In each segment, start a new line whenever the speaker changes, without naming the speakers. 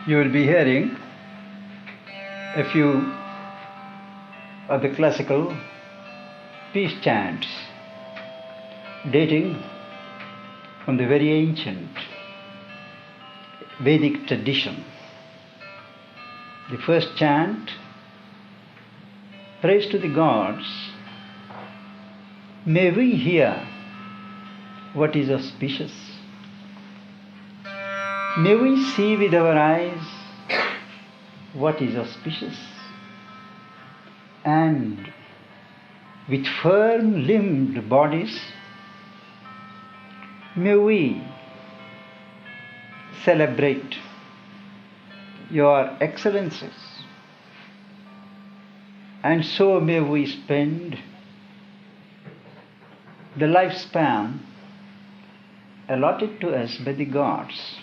You will be hearing a few of the classical peace chants dating from the very ancient Vedic tradition. The first chant, praise to the gods, may we hear what is auspicious. May we see with our eyes what is auspicious. And with firm limbed bodies, may we celebrate your excellences, and so may we spend the lifespan allotted to us by the gods.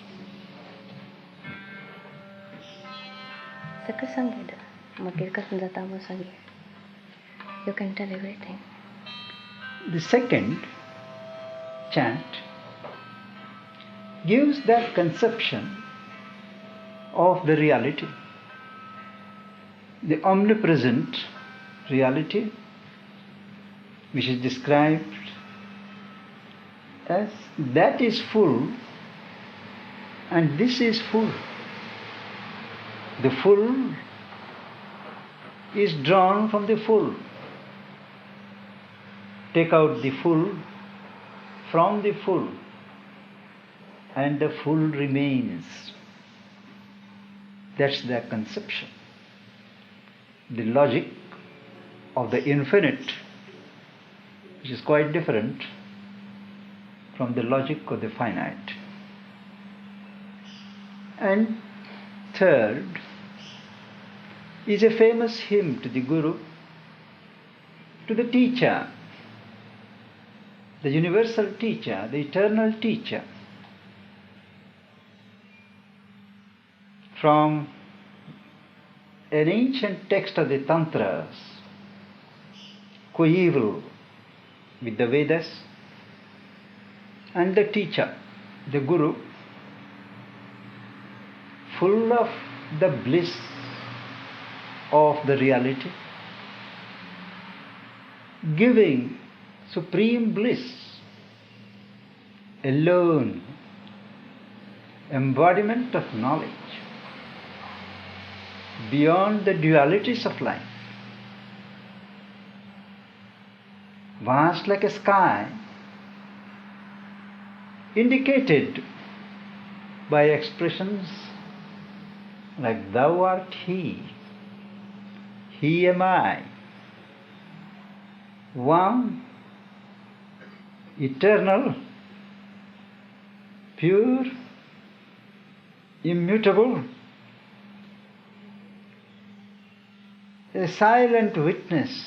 You can tell everything.
The second chant gives that conception of the reality, the omnipresent reality, which is described as that is full and this is full. The full is drawn from the full. Take out the full from the full, and the full remains. That's their conception. The logic of the infinite, which is quite different from the logic of the finite. And third is a famous hymn to the Guru, to the teacher, the universal teacher, the eternal teacher, from an ancient text of the Tantras, coeval with the Vedas, and the teacher, the Guru, full of the bliss of the reality, giving supreme bliss, alone, embodiment of knowledge, beyond the dualities of life, vast like a sky, indicated by expressions like thou art he am I, one, eternal, pure, immutable, a silent witness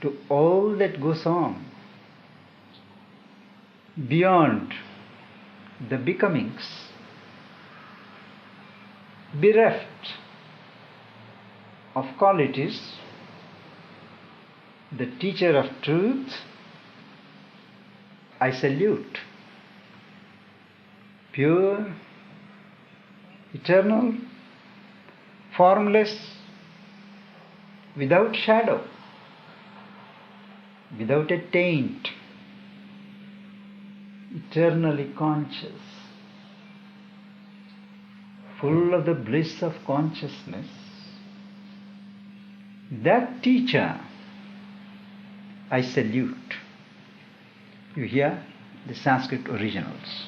to all that goes on, beyond the becomings, bereft of qualities, the teacher of truth, I salute. Pure, eternal, formless, without shadow, without a taint, eternally conscious, full of the bliss of consciousness. That teacher I salute. You hear the Sanskrit originals.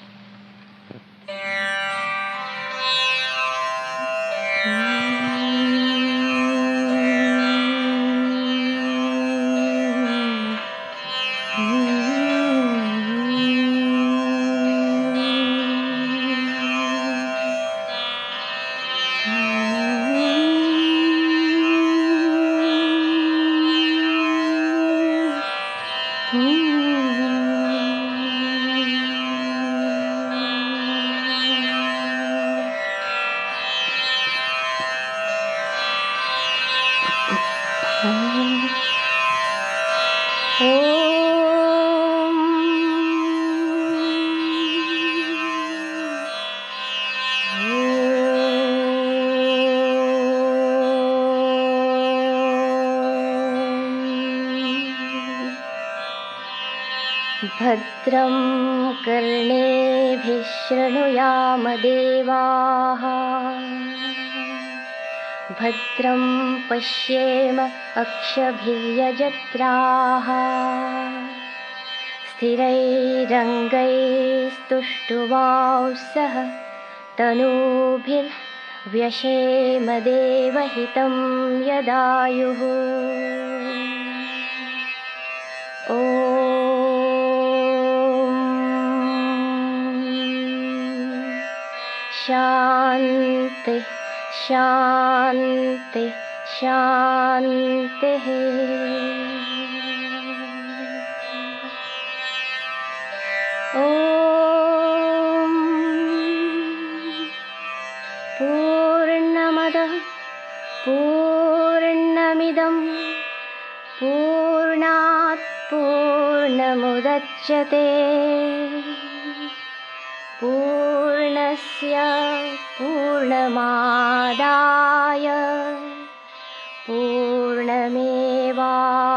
भद्रं कर्णेभिः शृणुयाम देवाः भद्रं पश्येम अक्षभिर्यजत्राः स्थिरैरङ्गैस्तुष्टुवांसः तनूभिर्व्यशेम देवहितं यदायुः ॐ शान्ति शान्ति शान्तिः ॐ पूर्णमदः पूर्णमिदं पूर्णात् पूर्णमुदच्यते पूर्णस्य पूर्णमादाय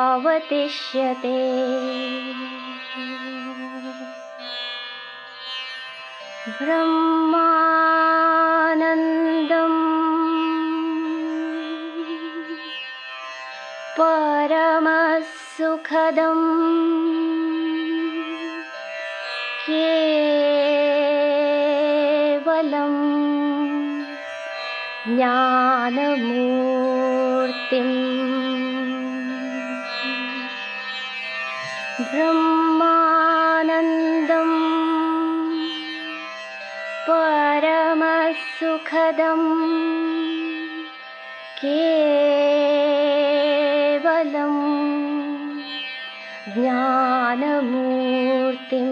पूर्णमेवावतिष्यते ब्रह्मानन्दं परमसुखदं केवलं ज्ञानमूर्तिं ब्रह्मानन्दं परमसुखदं केवलं ज्ञानमूर्तिं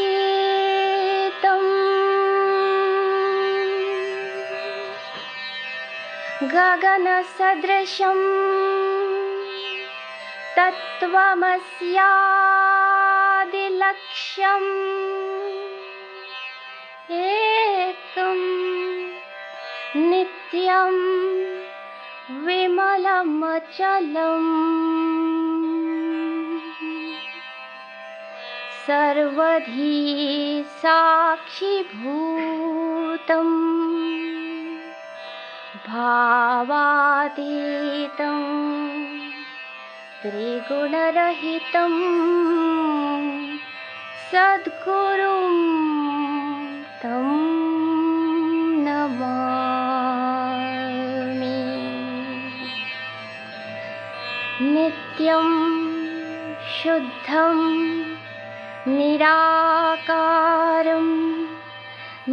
द्वन्द्वातीतं गगनसदृशं तत्त्वमस्यादिलक्ष्यम् एकं नित्यं विमलमचलम् सर्वधी साक्षिभूतं भावातीतं त्रिगुणरहितं सद्गुरुं तं नमामि नित्यं शुद्धं निराकारं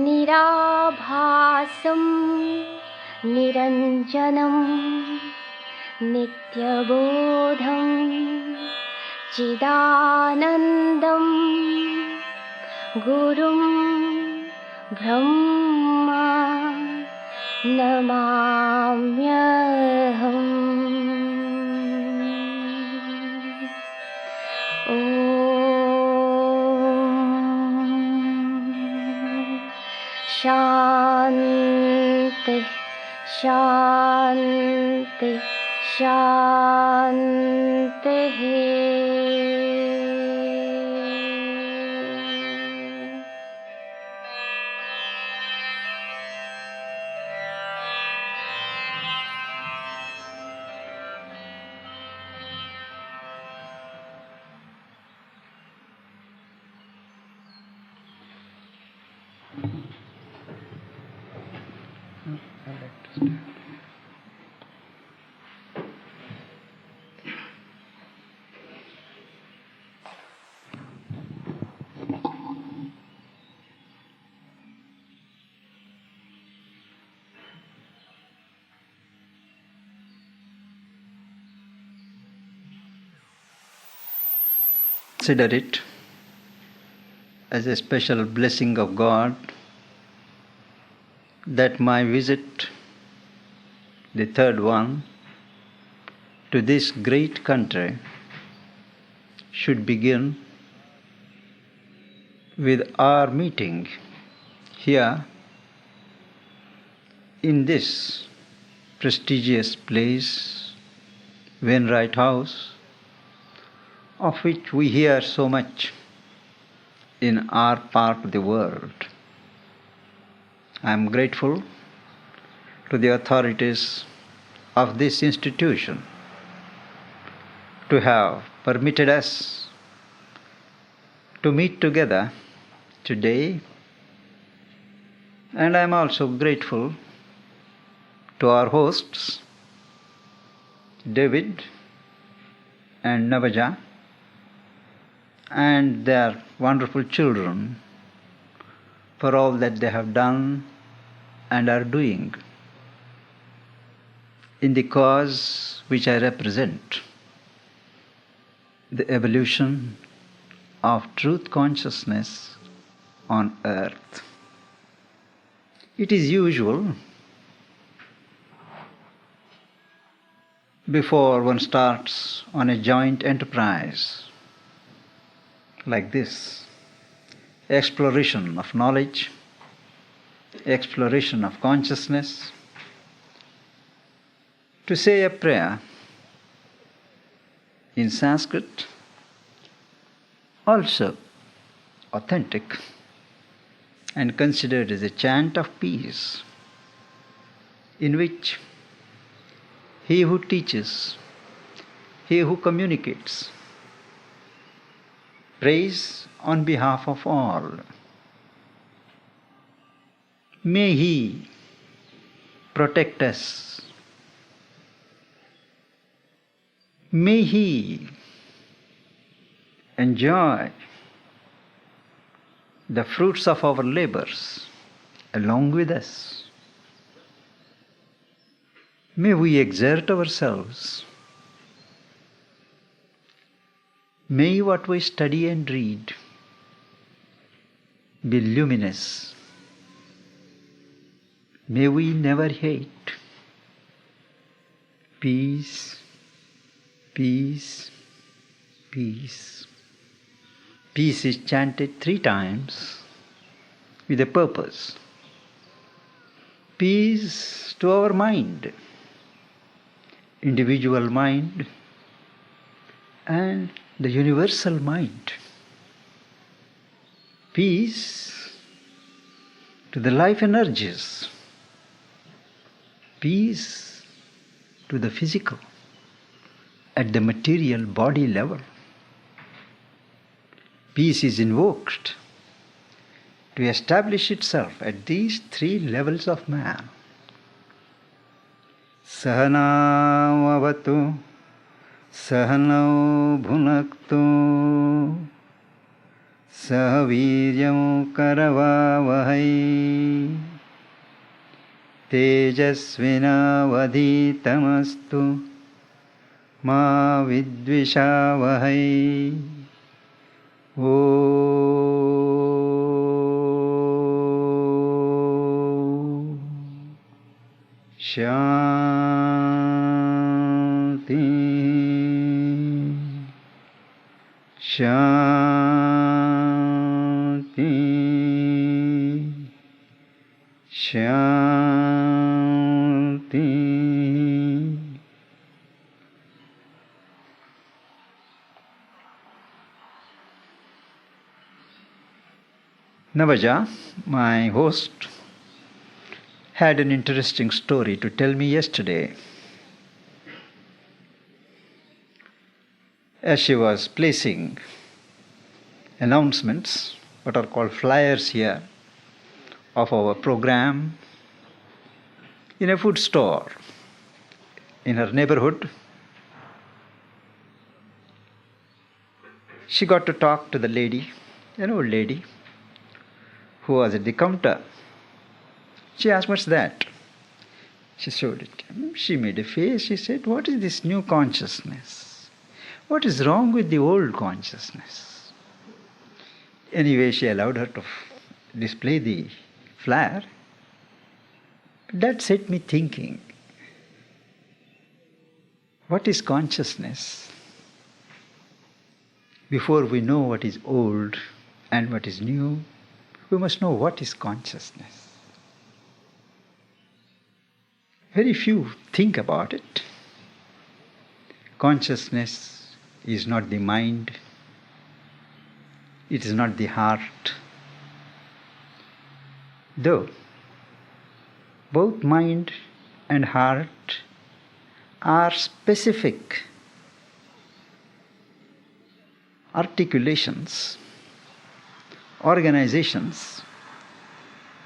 निराभासं निरञ्जनं नित्यबोधं चिदानन्दं गुरुं ब्रह्मा नमाम्यहम् ॐ शान्ति शान्ति शान्तिः
Consider it as a special blessing of God that my visit, the third one, to this great country should begin with our meeting here in this prestigious place Wainwright House, of which we hear so much in our part of the world. I am grateful to the authorities of this institution to have permitted us to meet together today, and I am also grateful to our hosts, David and Navaja, and their wonderful children for all that they have done and are doing in the cause which I represent, the evolution of truth consciousness on earth. It is usual, before one starts on a joint enterprise like this, exploration of knowledge, exploration of consciousness, to say a prayer in Sanskrit, also authentic and considered as a chant of peace, in which he who teaches, he who communicates, prays on behalf of all. May he protect us. May he enjoy the fruits of our labors along with us. May we exert ourselves. May what we study and read be luminous. May we never hate. Peace, peace, peace. Peace is chanted 3 times with a purpose. Peace to our mind, individual mind, and the universal mind. Peace to the life energies. Peace to the physical, at the material body level. Peace is invoked to establish itself at these 3 levels of man. Sahana avatu, Sahanau bhunaktu, Sahaviryam karavavahai, Tejasvinavadhitamastu, Ma vidvishavahai. Om Shanti, Shanti, Shanti. Navaja, my host, had an interesting story to tell me yesterday. As she was placing announcements, what are called flyers here, of our program in a food store in her neighborhood, she got to talk to the lady, an old lady, who was at the counter. She asked, "What's that?" She showed it. She made a face. She said, "What is this new consciousness? What is wrong with the old consciousness?" Anyway, she allowed her to display the flyer. That set me thinking. What is consciousness? Before we know what is old and what is new, we must know what is consciousness. Very few think about it. Consciousness is not the mind, it is not the heart. Though both mind and heart are specific articulations, organizations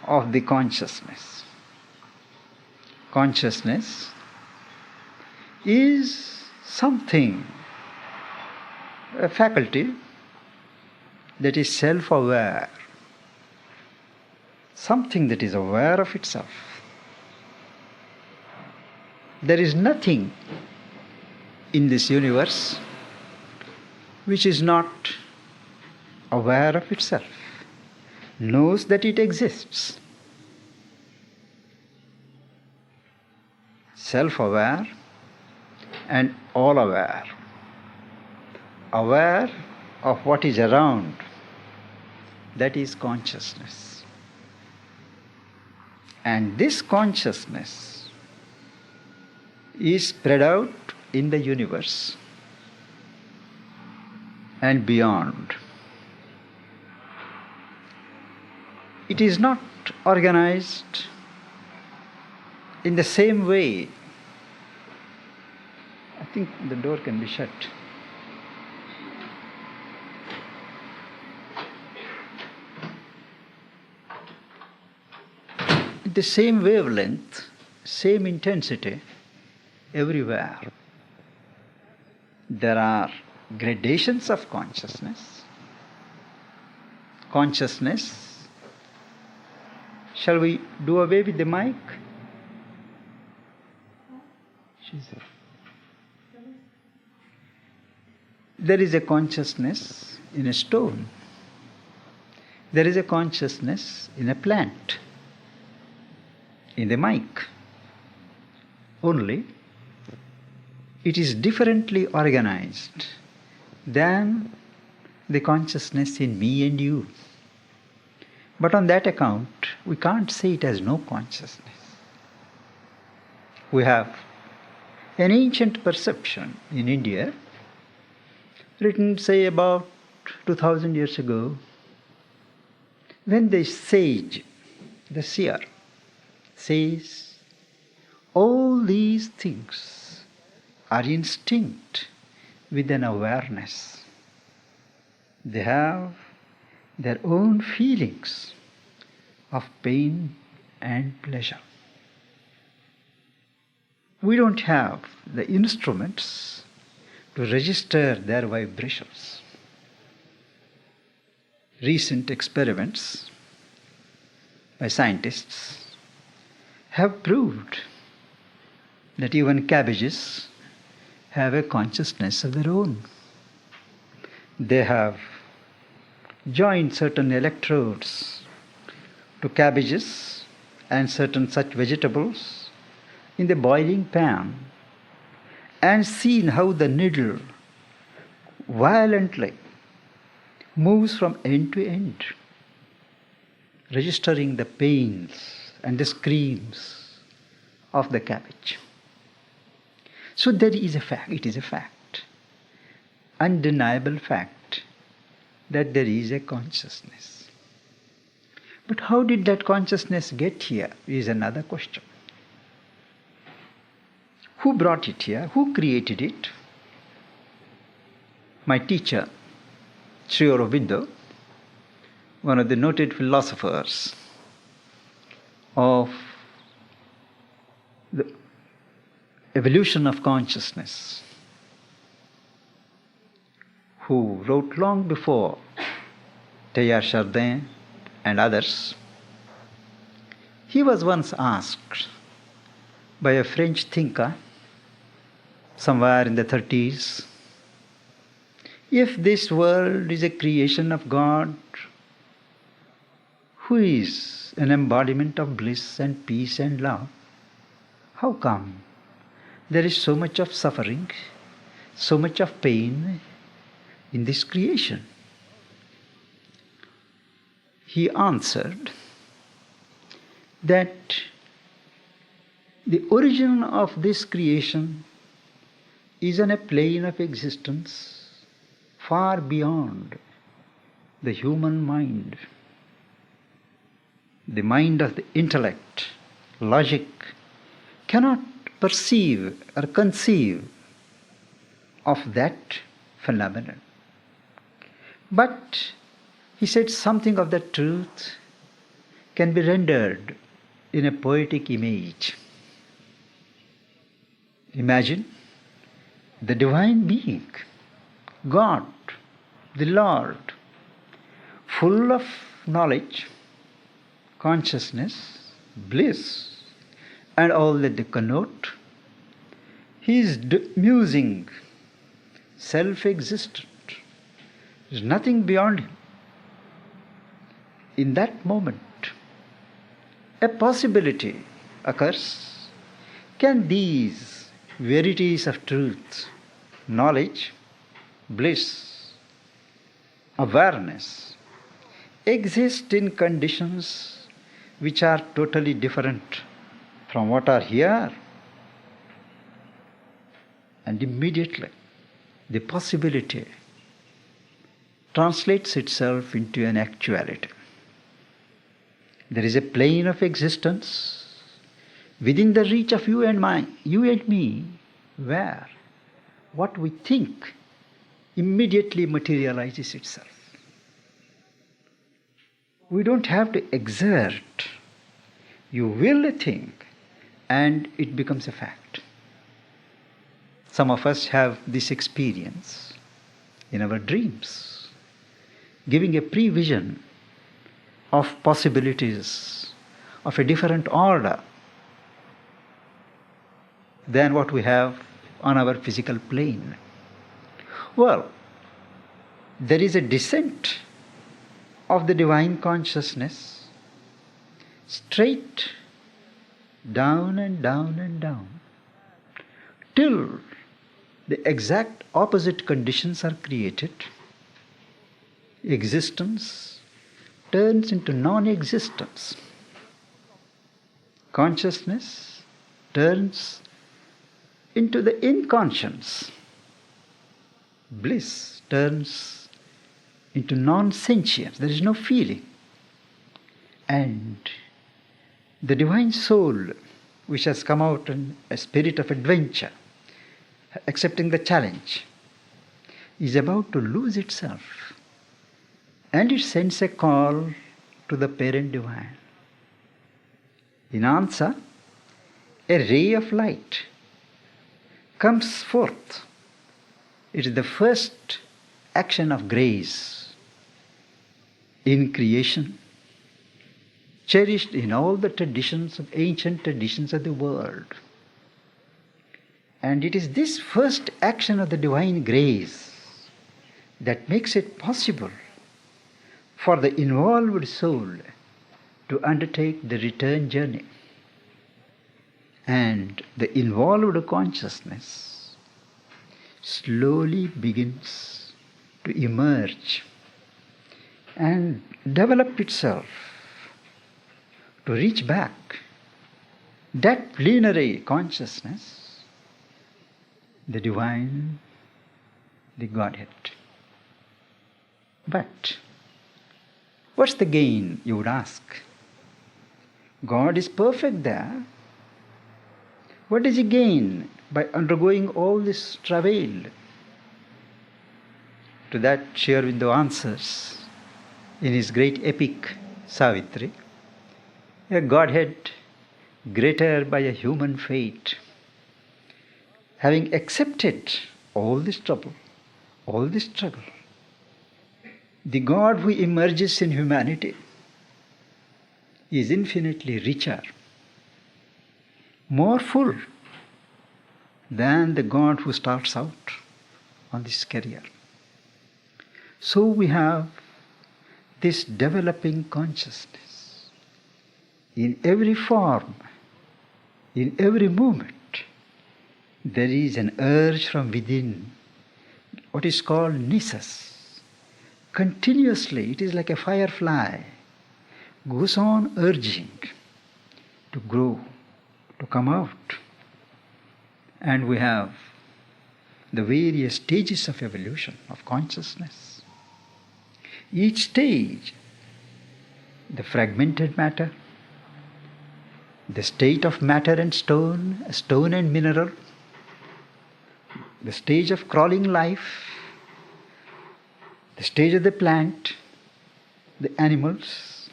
of the consciousness. Consciousness is something, a faculty that is self-aware, something that is aware of itself. There is nothing in this universe which is not aware of itself, knows that it exists. Self-aware and all-aware. Aware of what is around, that is consciousness. And this consciousness is spread out in the universe and beyond. It is not organized in the same way. I think the door can be shut. The same wavelength, same intensity everywhere. There are gradations of consciousness. Consciousness. Shall we do away with the mic? There is a consciousness in a stone. There is a consciousness in a plant, in the mic. Only it is differently organized than the consciousness in me and you. But on that account, we can't say it has no consciousness. We have an ancient perception in India, written, say, about 2000 years ago, when the sage, the seer, says, all these things are instinct with an awareness. They have their own feelings of pain and pleasure. We don't have the instruments to register their vibrations. Recent experiments by scientists have proved that even cabbages have a consciousness of their own. They have joined certain electrodes to cabbages and certain such vegetables in the boiling pan and seen how the needle violently moves from end to end, registering the pains and the screams of the cabbage. So there is a fact, it is a fact, undeniable fact, that there is a consciousness. But how did that consciousness get here is another question. Who brought it here? Who created it? My teacher, Sri Aurobindo, one of the noted philosophers of the evolution of consciousness, who wrote long before Teilhard Chardin and others, he was once asked by a French thinker somewhere in the 30s, if this world is a creation of God, who is an embodiment of bliss and peace and love, how come there is so much of suffering, so much of pain in this creation? He answered that the origin of this creation is on a plane of existence far beyond the human mind. The mind of the intellect, logic, cannot perceive or conceive of that phenomenon. But he said something of that truth can be rendered in a poetic image. Imagine the divine being, God, the Lord, full of knowledge, consciousness, bliss, and all that they connote. He is musing, self-existent. There is nothing beyond him. In that moment, a possibility occurs. Can these verities of truth, knowledge, bliss, awareness, exist in conditions which are totally different from what are here? And immediately the possibility translates itself into an actuality. There is a plane of existence within the reach of you and me, where what we think immediately materializes itself. We don't have to exert. You will a thing and it becomes a fact. Some of us have this experience in our dreams, giving a prevision of possibilities of a different order than what we have on our physical plane. Well, there is a descent of the divine consciousness straight down and down and down till the exact opposite conditions are created. Existence turns into non-existence. Consciousness turns into the inconscience. Bliss turns into non-sentience. There is no feeling. And the divine soul, which has come out in a spirit of adventure, accepting the challenge, is about to lose itself. And it sends a call to the parent divine. In answer, a ray of light comes forth. It is the first action of grace in creation, cherished in all the traditions of ancient traditions of the world. And it is this first action of the divine grace that makes it possible for the involved soul to undertake the return journey. And the involved consciousness slowly begins to emerge and develop itself to reach back that plenary consciousness, the divine, the Godhead. But what's the gain, you would ask? God is perfect there. What does he gain by undergoing all this travail? To that Sri Aurobindo answers in his great epic Savitri, a Godhead greater by a human fate, having accepted all this trouble, all this struggle, the God who emerges in humanity is infinitely richer, more full than the God who starts out on this career. So we have this developing consciousness in every form, in every moment. There is an urge from within, what is called nisus. Continuously, it is like a firefly, goes on urging to grow, to come out. And we have the various stages of evolution of consciousness. Each stage, the fragmented matter, the state of matter and stone, stone and mineral, the stage of crawling life, the stage of the plant, the animals,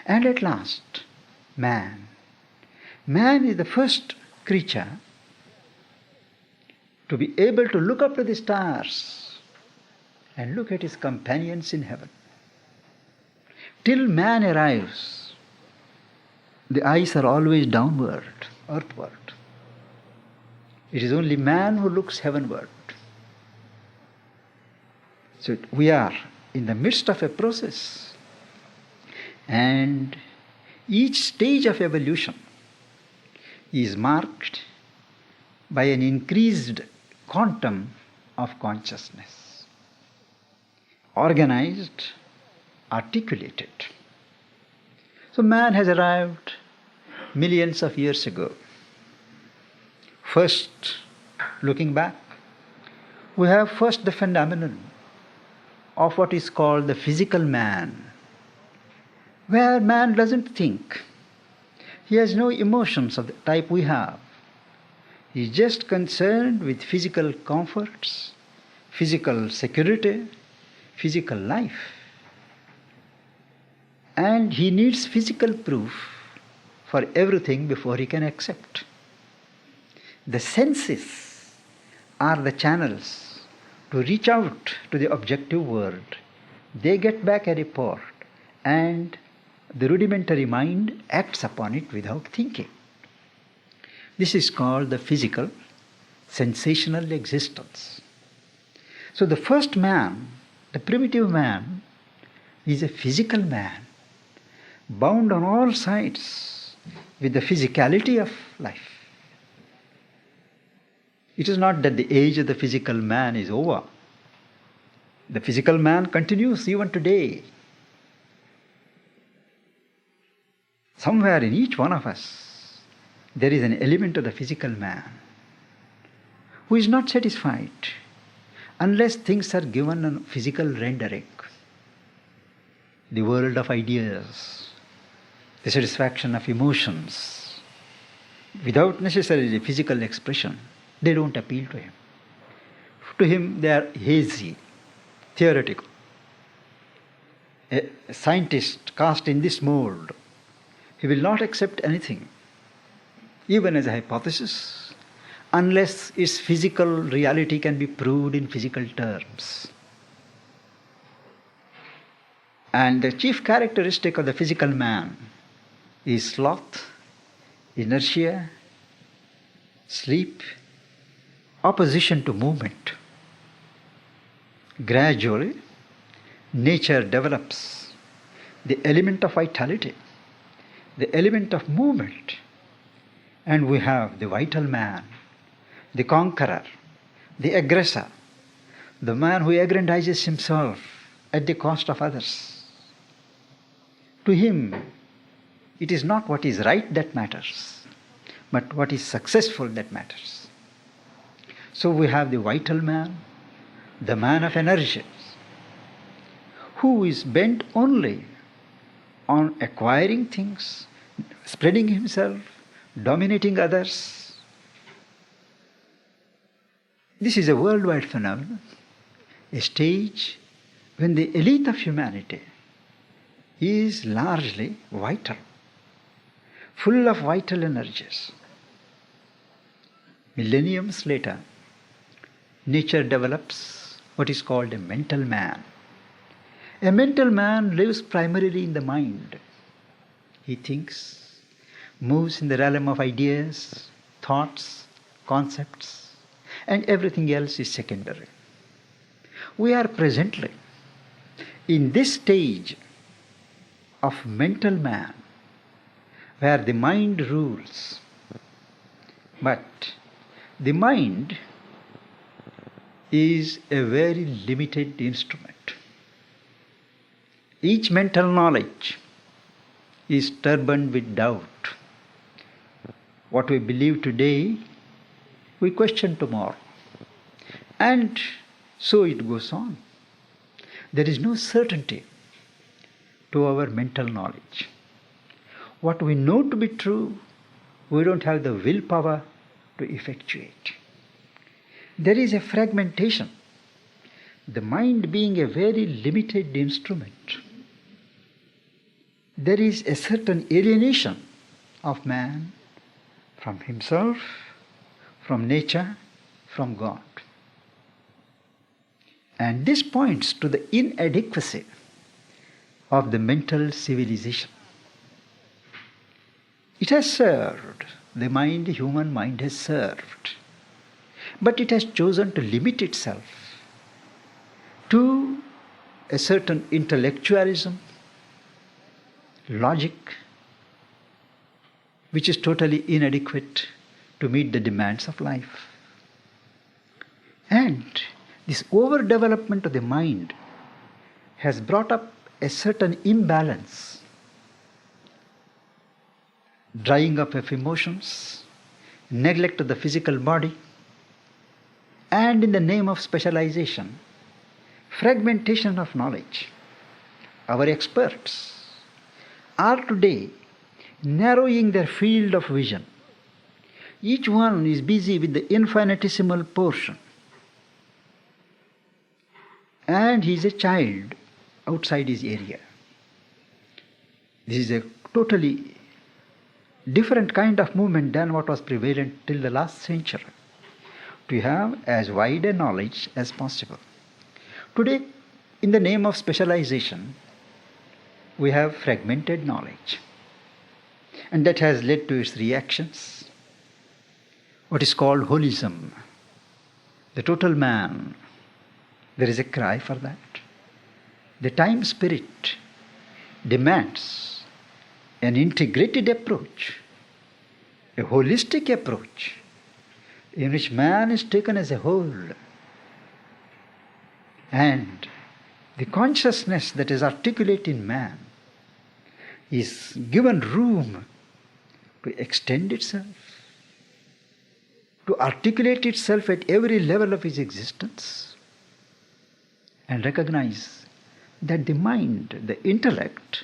and at last, man. Man is the first creature to be able to look up to the stars and look at his companions in heaven. Till man arrives, the eyes are always downward, earthward. It is only man who looks heavenward. So we are in the midst of a process, and each stage of evolution is marked by an increased quantum of consciousness, organized, articulated. So man has arrived millions of years ago. First, looking back, we have first the phenomenon of what is called the physical man, where man doesn't think. He has no emotions of the type we have. He is just concerned with physical comforts, physical security, physical life. And he needs physical proof for everything before he can accept. The senses are the channels to reach out to the objective world. They get back a report, and the rudimentary mind acts upon it without thinking. This is called the physical, sensational existence. So the first man, the primitive man, is a physical man, bound on all sides with the physicality of life. It is not that the age of the physical man is over. The physical man continues even today. Somewhere in each one of us, there is an element of the physical man who is not satisfied unless things are given a physical rendering. The world of ideas, the satisfaction of emotions, without necessarily physical expression, they don't appeal to him. To him, they are hazy, theoretical. A scientist cast in this mold, he will not accept anything, even as a hypothesis, unless its physical reality can be proved in physical terms. And the chief characteristic of the physical man is sloth, inertia, sleep, opposition to movement. Gradually, nature develops the element of vitality, the element of movement, and we have the vital man, the conqueror, the aggressor, the man who aggrandizes himself at the cost of others. To him, it is not what is right that matters, but what is successful that matters. So we have the vital man, the man of energies, who is bent only on acquiring things, spreading himself, dominating others. This is a worldwide phenomenon, a stage when the elite of humanity is largely vital, full of vital energies. Millenniums later, nature develops what is called a mental man. A mental man lives primarily in the mind. He thinks, moves in the realm of ideas, thoughts, concepts, and everything else is secondary. We are presently in this stage of mental man where the mind rules. But the mind is a very limited instrument. Each mental knowledge is turbaned with doubt. What we believe today, we question tomorrow. And so it goes on. There is no certainty to our mental knowledge. What we know to be true, we don't have the willpower to effectuate. There is a fragmentation, the mind being a very limited instrument. There is a certain alienation of man from himself, from nature, from God. And this points to the inadequacy of the mental civilization. It has served, the mind, the human mind has served, but it has chosen to limit itself to a certain intellectualism, logic, which is totally inadequate to meet the demands of life. And this overdevelopment of the mind has brought up a certain imbalance, drying up of emotions, neglect of the physical body, and in the name of specialization, fragmentation of knowledge. Our experts are today narrowing their field of vision. Each one is busy with the infinitesimal portion. And he is a child outside his area. This is a totally different kind of movement than what was prevalent till the last century, to have as wide a knowledge as possible. Today, in the name of specialization, we have fragmented knowledge. And that has led to its reactions, what is called holism, the total man. There is a cry for that. The time spirit demands an integrated approach, a holistic approach, in which man is taken as a whole. And the consciousness that is articulate in man is given room to extend itself, to articulate itself at every level of his existence, and recognize that the mind, the intellect,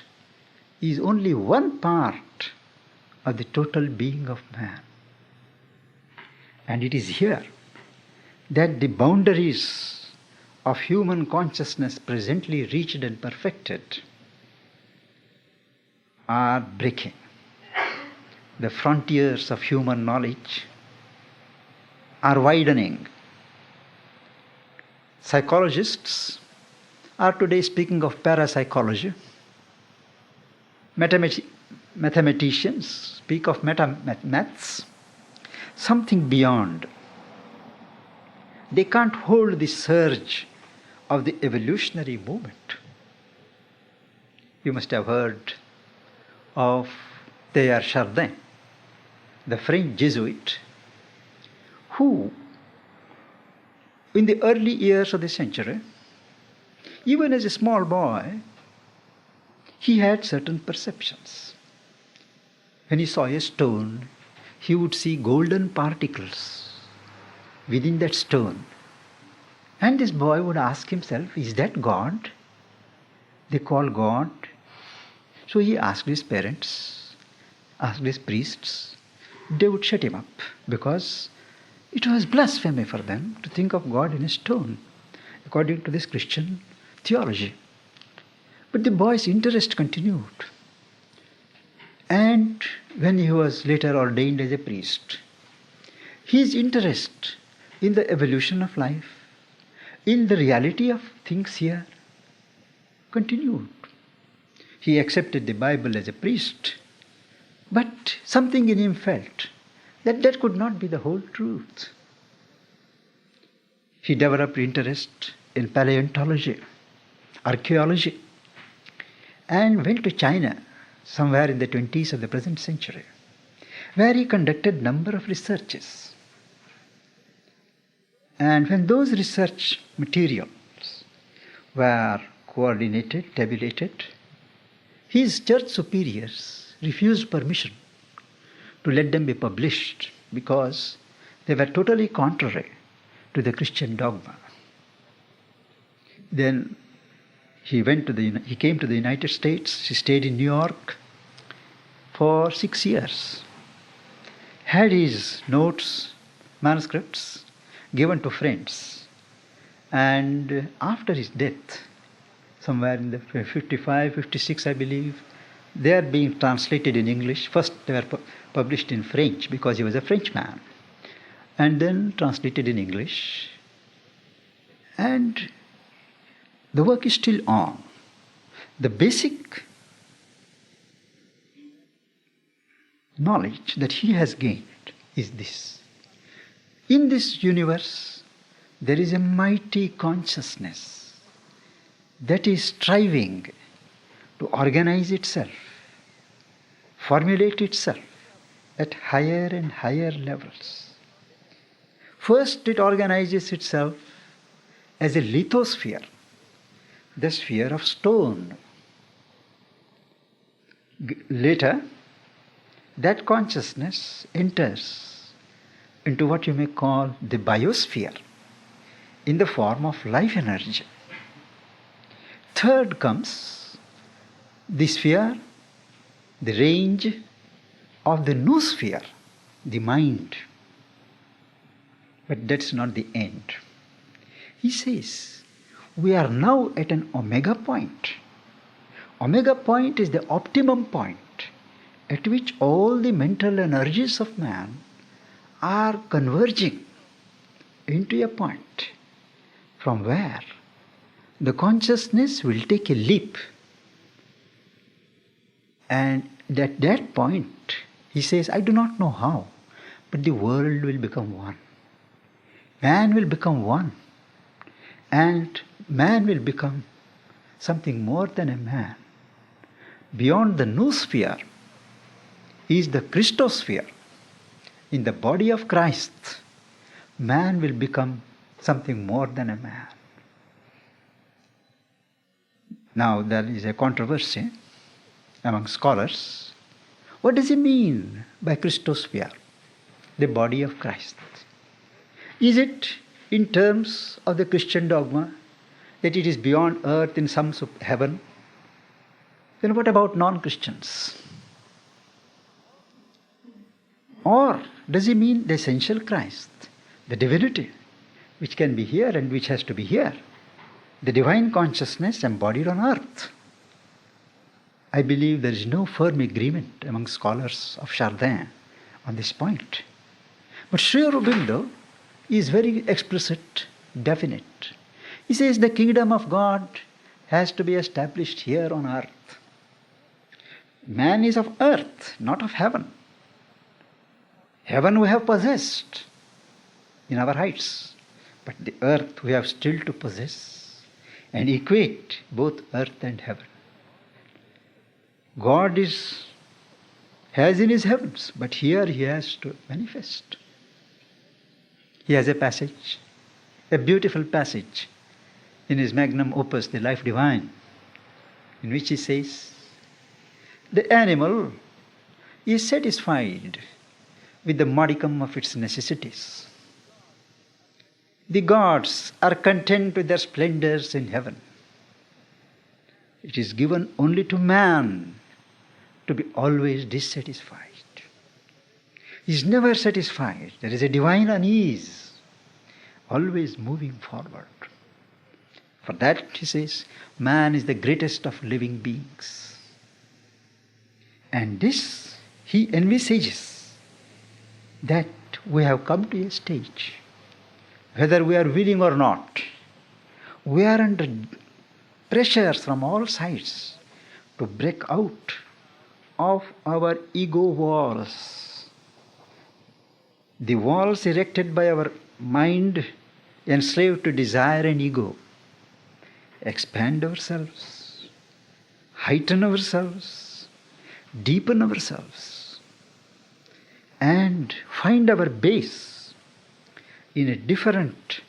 is only one part of the total being of man. And it is here that the boundaries of human consciousness presently reached and perfected are breaking. The frontiers of human knowledge are widening. Psychologists are today speaking of parapsychology. Mathematicians speak of maths, something beyond. They can't hold the surge of the evolutionary movement. You must have heard of Teilhard Chardin, the French Jesuit, who in the early years of the century, even as a small boy, he had certain perceptions. When he saw a stone, he would see golden particles within that stone. And this boy would ask himself, is that God? They call God. So he asked his parents, asked his priests. They would shut him up because it was blasphemy for them to think of God in a stone, according to this Christian theology. But the boy's interest continued. And when he was later ordained as a priest, his interest in the evolution of life, in the reality of things here, continued. He accepted the Bible as a priest, but something in him felt that that could not be the whole truth. He developed interest in paleontology, archaeology, and went to China somewhere in the 20s of the present century, where he conducted a number of researches. And when those research materials were coordinated, tabulated, his church superiors refused permission to let them be published because they were totally contrary to the Christian dogma. Then he came to the United States. He stayed in New York for 6 years. Had his notes, manuscripts given to friends. And after his death, somewhere in the 55, 56, I believe, they are being translated in English. First they were published in French because he was a Frenchman. And then translated in English. And the work is still on. The basic knowledge that he has gained is this. In this universe, there is a mighty consciousness that is striving to organize itself, formulate itself at higher and higher levels. First, it organizes itself as a lithosphere, the sphere of stone. Later, that consciousness enters into what you may call the biosphere in the form of life energy. Third comes the sphere, the range of the noosphere, the mind. But that's not the end. He says, we are now at an omega point. Omega point is the optimum point at which all the mental energies of man are converging into a point from where the consciousness will take a leap. And at that point, he says, I do not know how, but the world will become one. Man will become one. And man will become something more than a man. Beyond the noosphere is the Christosphere. In the body of Christ, man will become something more than a man. Now there is a controversy among scholars. What does he mean by Christosphere, the body of Christ? Is it in terms of the Christian dogma that it is beyond earth in some heaven? Then what about non-Christians? Or does he mean the essential Christ, the divinity, which can be here and which has to be here, the divine consciousness embodied on earth? I believe there is no firm agreement among scholars of Chardin on this point. But Sri Aurobindo is very explicit, definite. He says the kingdom of God has to be established here on earth. Man is of earth, not of heaven. Heaven we have possessed in our heights, but the earth we have still to possess and equate both earth and heaven. God has in his heavens, but here he has to manifest. He has a passage, a beautiful passage in his magnum opus, The Life Divine, in which he says, the animal is satisfied with the modicum of its necessities. The gods are content with their splendors in heaven. It is given only to man to be always dissatisfied. He is never satisfied. There is a divine unease, always moving forward. For that, he says, man is the greatest of living beings. And this, he envisages that we have come to a stage, whether we are willing or not, we are under pressures from all sides to break out of our ego walls. The walls erected by our mind enslaved to desire and ego. Expand ourselves, heighten ourselves, deepen ourselves, and find our base in a different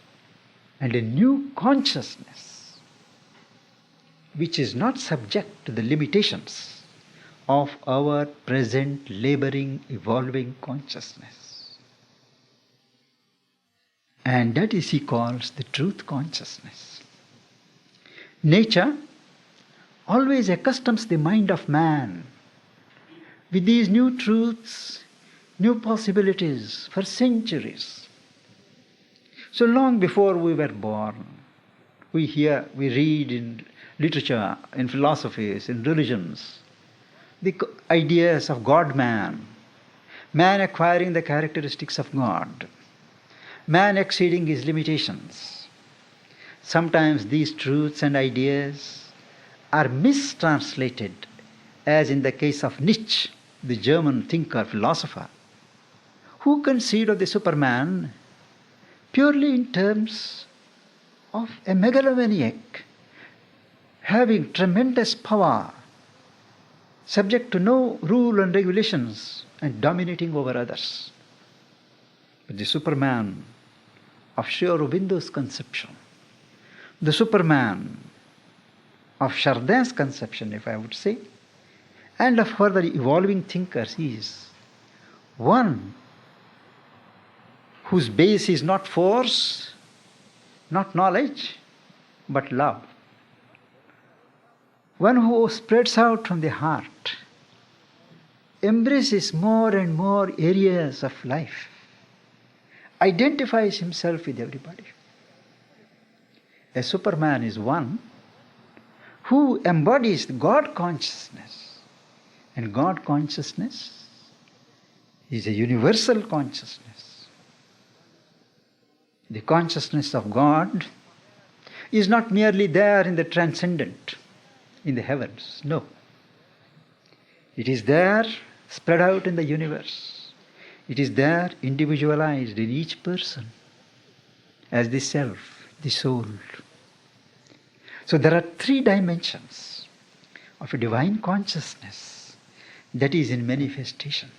and a new consciousness, which is not subject to the limitations of our present laboring, evolving consciousness. And that is he calls the truth consciousness. Nature always accustoms the mind of man with these new truths, new possibilities for centuries. So long before we were born, we read in literature, in philosophies, in religions, the ideas of God-man, man acquiring the characteristics of God, man exceeding his limitations. Sometimes these truths and ideas are mistranslated, as in the case of Nietzsche, the German thinker, philosopher, who conceived of the Superman purely in terms of a megalomaniac having tremendous power, subject to no rule and regulations and dominating over others. But the Superman of Sri Aurobindo's conception, the Superman of Chardin's conception, if I would say, and of further evolving thinkers, is one whose base is not force, not knowledge, but love. One who spreads out from the heart, embraces more and more areas of life, identifies himself with everybody. A Superman is one who embodies God consciousness. And God consciousness is a universal consciousness. The consciousness of God is not merely there in the transcendent, in the heavens. No. It is there spread out in the universe. It is there individualized in each person as the self, the soul. So there are three dimensions of a divine consciousness that is in manifestation: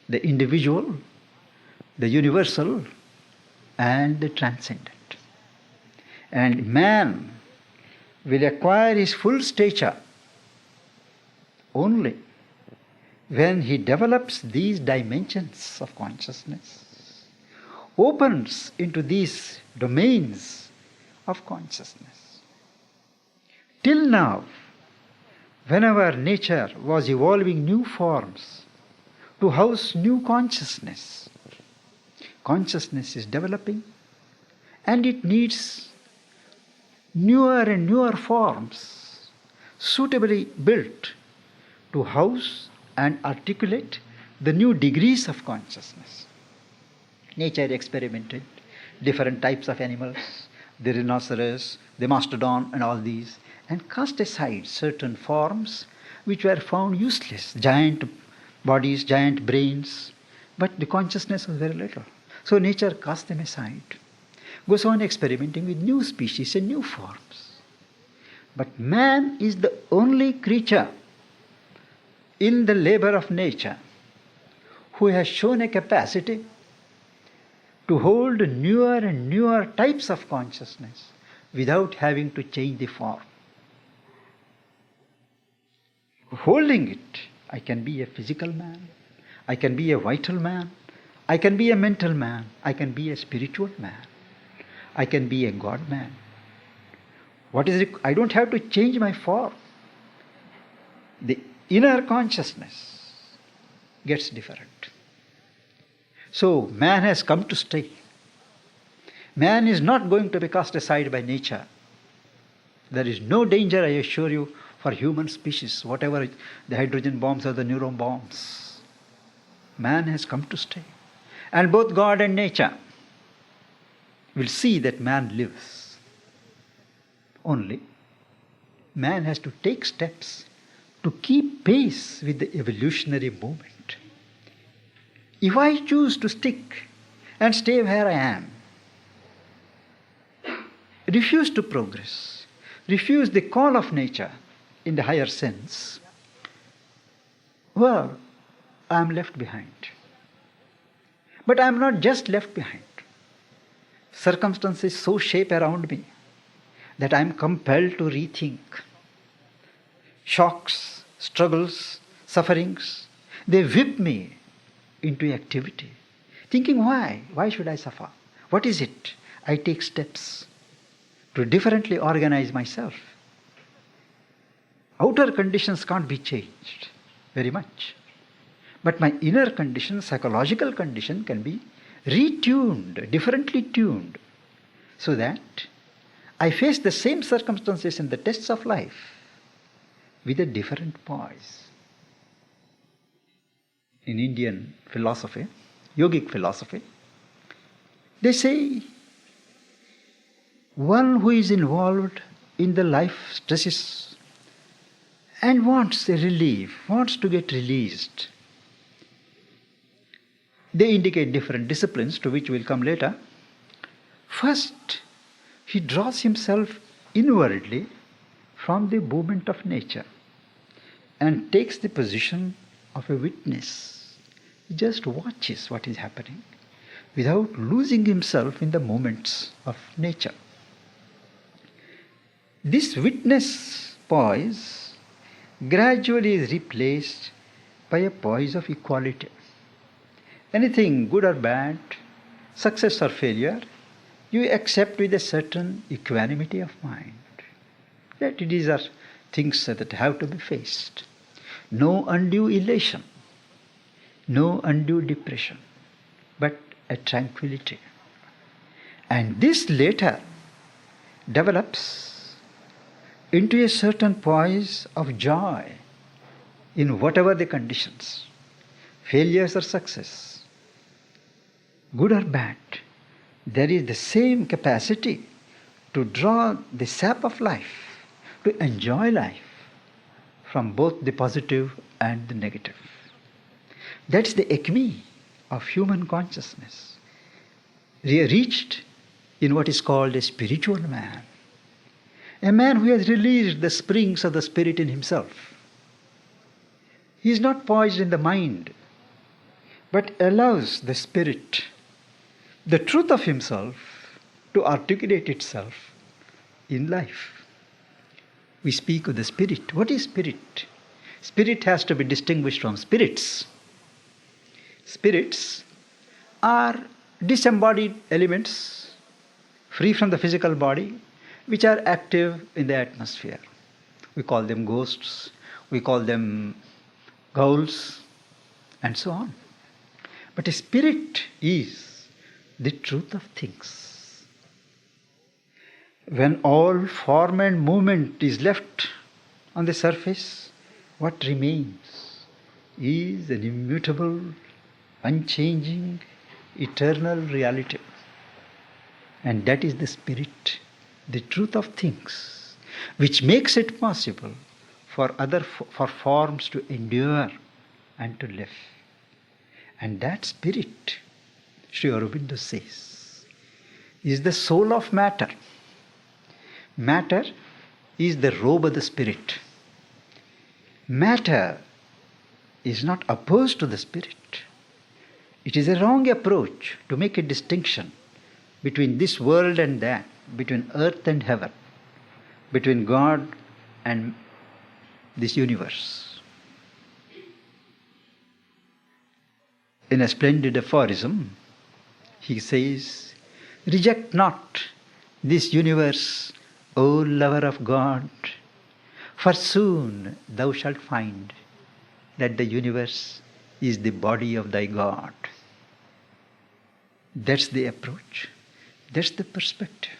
the individual, the universal, and the transcendent. And man will acquire his full stature only when he develops these dimensions of consciousness, opens into these domains of consciousness. Till now, whenever nature was evolving new forms to house new consciousness, consciousness is developing and it needs newer and newer forms suitably built to house and articulate the new degrees of consciousness. Nature experimented different types of animals, the rhinoceros, the mastodon, and all these, and cast aside certain forms which were found useless, giant bodies, giant brains, but the consciousness was very little. So nature cast them aside, goes on experimenting with new species and new forms. But man is the only creature in the labor of nature who has shown a capacity to hold newer and newer types of consciousness without having to change the form. Holding it, I can be a physical man, I can be a vital man, I can be a mental man, I can be a spiritual man, I can be a God man. What is it? I don't have to change my form. The inner consciousness gets different. So man has come to stay. Man is not going to be cast aside by nature. There is no danger, I assure you, for human species, whatever the hydrogen bombs or the neuron bombs. Man has come to stay. And both God and nature will see that man lives. Only man has to take steps to keep pace with the evolutionary movement. If I choose to stick and stay where I am, refuse to progress, refuse the call of nature in the higher sense, well, I am left behind. But I am not just left behind. Circumstances so shape around me that I am compelled to rethink. Shocks, struggles, sufferings, they whip me into activity. Thinking, why? Why should I suffer? What is it? I take steps to differently organize myself. Outer conditions can't be changed very much. But my inner condition, psychological condition, can be retuned, differently tuned, so that I face the same circumstances and the tests of life with a different poise. In Indian philosophy, yogic philosophy, they say one who is involved in the life stresses and wants a relief, wants to get released. They indicate different disciplines to which we'll come later. First, he draws himself inwardly from the movement of nature and takes the position of a witness. He just watches what is happening without losing himself in the movements of nature. This witness poise gradually is replaced by a poise of equality. Anything good or bad, success or failure, you accept with a certain equanimity of mind. That these are things that have to be faced. No undue elation, no undue depression, but a tranquility. And this later develops into a certain poise of joy in whatever the conditions, failures or success, good or bad. There is the same capacity to draw the sap of life, to enjoy life from both the positive and the negative. That's the acme of human consciousness, reached in what is called a spiritual man. A man who has released the springs of the spirit in himself. He is not poised in the mind, but allows the spirit, the truth of himself, to articulate itself in life. We speak of the spirit. What is spirit? Spirit has to be distinguished from spirits. Spirits are disembodied elements, free from the physical body, which are active in the atmosphere. We call them ghosts, we call them ghouls, and so on. But a spirit is the truth of things. When all form and movement is left on the surface, what remains is an immutable, unchanging, eternal reality. And that is the spirit, the truth of things, which makes it possible for forms to endure and to live. And that spirit, Sri Aurobindo says, is the soul of matter. Matter is the robe of the spirit. Matter is not opposed to the spirit. It is a wrong approach to make a distinction between this world and that, between earth and heaven, between God and this universe. In a splendid aphorism, he says, "Reject not this universe, O lover of God, for soon thou shalt find that the universe is the body of thy God." That's the approach. That's the perspective.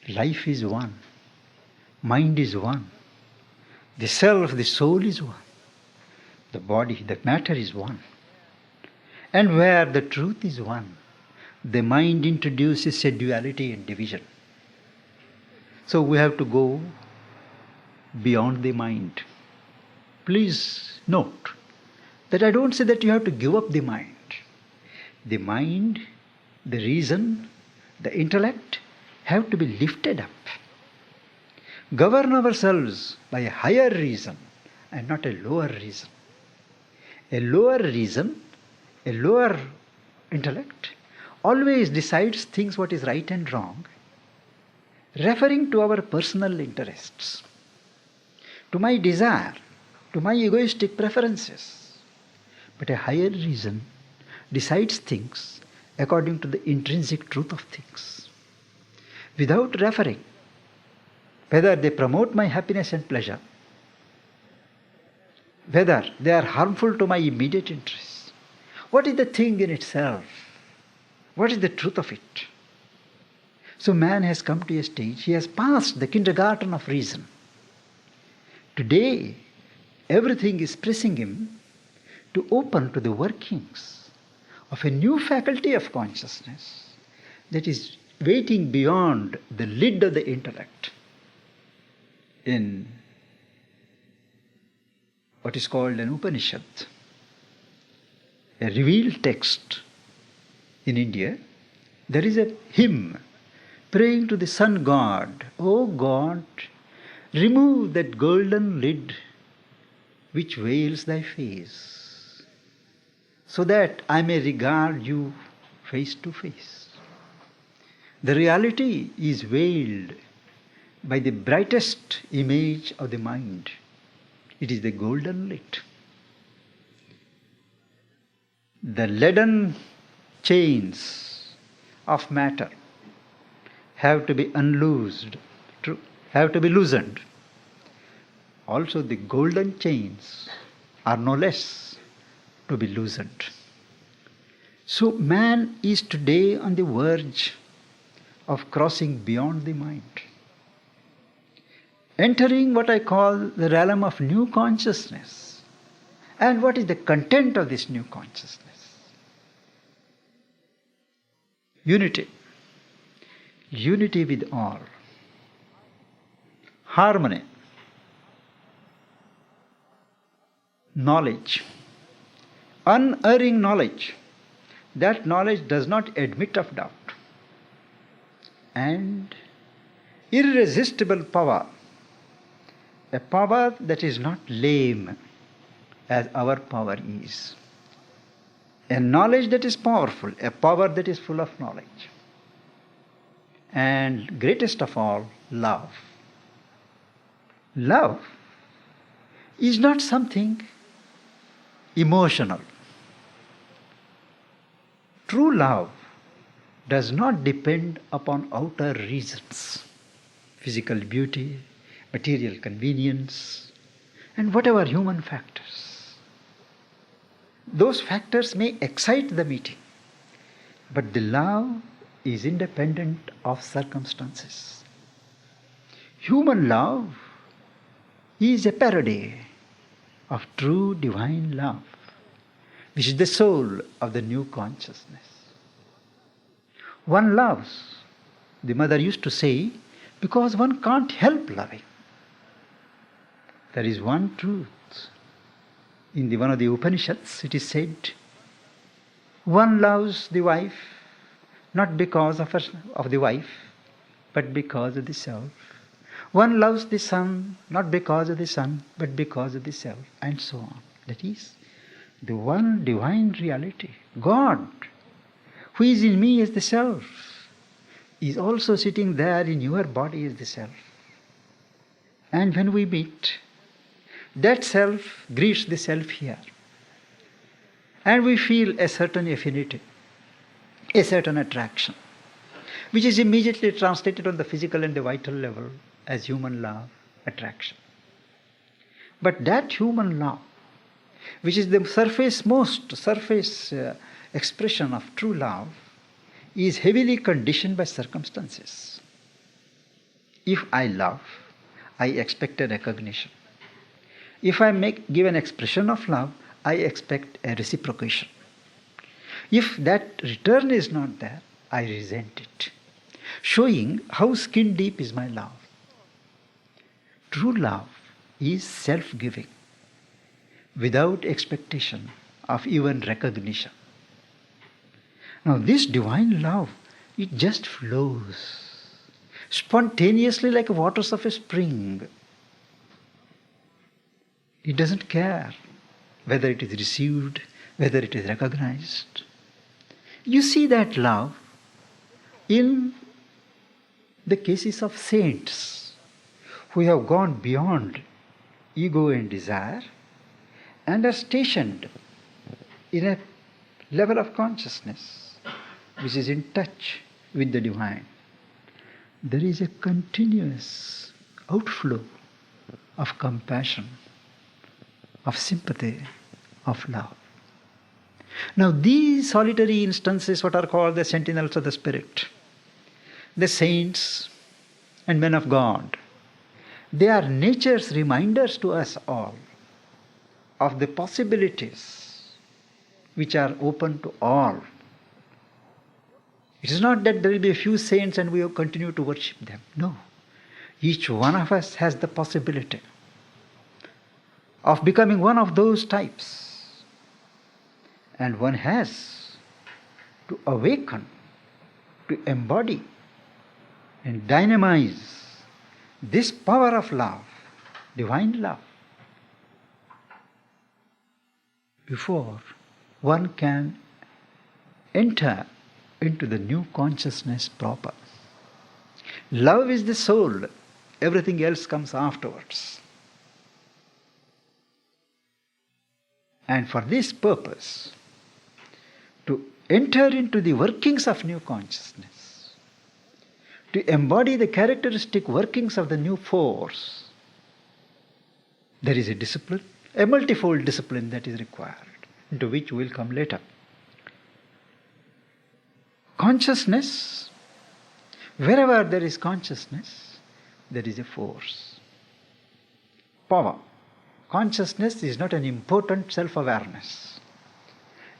Life is one. Mind is one. The self, the soul is one. The body, the matter is one. And where the truth is one, the mind introduces a duality and division. So we have to go beyond the mind. Please note that I don't say that you have to give up the mind. The mind, the reason, the intellect have to be lifted up. Govern ourselves by a higher reason and not a lower reason. A lower reason, a lower intellect always decides things what is right and wrong, referring to our personal interests, to my desire, to my egoistic preferences. But a higher reason decides things according to the intrinsic truth of things, without referring whether they promote my happiness and pleasure, whether they are harmful to my immediate interests. What is the thing in itself? What is the truth of it? So man has come to a stage, he has passed the kindergarten of reason. Today, everything is pressing him to open to the workings of a new faculty of consciousness that is waiting beyond the lid of the intellect in what is called an Upanishad, a revealed text in India. There is a hymn praying to the sun god, "O God, remove that golden lid which veils thy face, so that I may regard you face to face." The reality is veiled by the brightest image of the mind. It is the golden lid. The leaden chains of matter have to be unloosed, have to be loosened. Also the golden chains are no less to be loosened. So man is today on the verge of crossing beyond the mind, entering what I call the realm of new consciousness. And what is the content of this new consciousness? Unity. Unity with all. Harmony. Knowledge. Unerring knowledge. That knowledge does not admit of doubt. And irresistible power. A power that is not lame as our power is. A knowledge that is powerful, a power that is full of knowledge. And greatest of all, love. Love is not something emotional. True love does not depend upon outer reasons, physical beauty, material convenience, and whatever human factors. Those factors may excite the meeting, but the love is independent of circumstances. Human love is a parody of true divine love, which is the soul of the new consciousness. One loves, the mother used to say, because one can't help loving. There is one truth. In one of the Upanishads, it is said, one loves the wife not because of the wife, but because of the self. One loves the son not because of the son, but because of the self, and so on. That is the one divine reality. God, who is in me as the self, is also sitting there in your body as the self. And when we meet, that self greets the self here. And we feel a certain affinity, a certain attraction, which is immediately translated on the physical and the vital level as human love, attraction. But that human love, which is the surface expression of true love, is heavily conditioned by circumstances. If I love, I expect a recognition. If I give an expression of love, I expect a reciprocation. If that return is not there, I resent it, showing how skin deep is my love. True love is self-giving, without expectation of even recognition. Now this divine love, it just flows spontaneously like waters of a spring. It doesn't care whether it is received, whether it is recognized. You see that love in the cases of saints who have gone beyond ego and desire and are stationed in a level of consciousness which is in touch with the divine, there is a continuous outflow of compassion, of sympathy, of love. Now these solitary instances, what are called the sentinels of the spirit, the saints and men of God, they are nature's reminders to us all of the possibilities which are open to all. It is not that there will be a few saints and we will continue to worship them. No. Each one of us has the possibility of becoming one of those types. And one has to awaken, to embody and dynamize this power of love, divine love, before one can enter into the new consciousness proper. Love is the soul, everything else comes afterwards. And for this purpose, to enter into the workings of new consciousness, to embody the characteristic workings of the new force, there is a discipline, a multifold discipline that is required, into which we will come later. Consciousness, wherever there is consciousness, there is a force. Power. Consciousness is not an important self-awareness.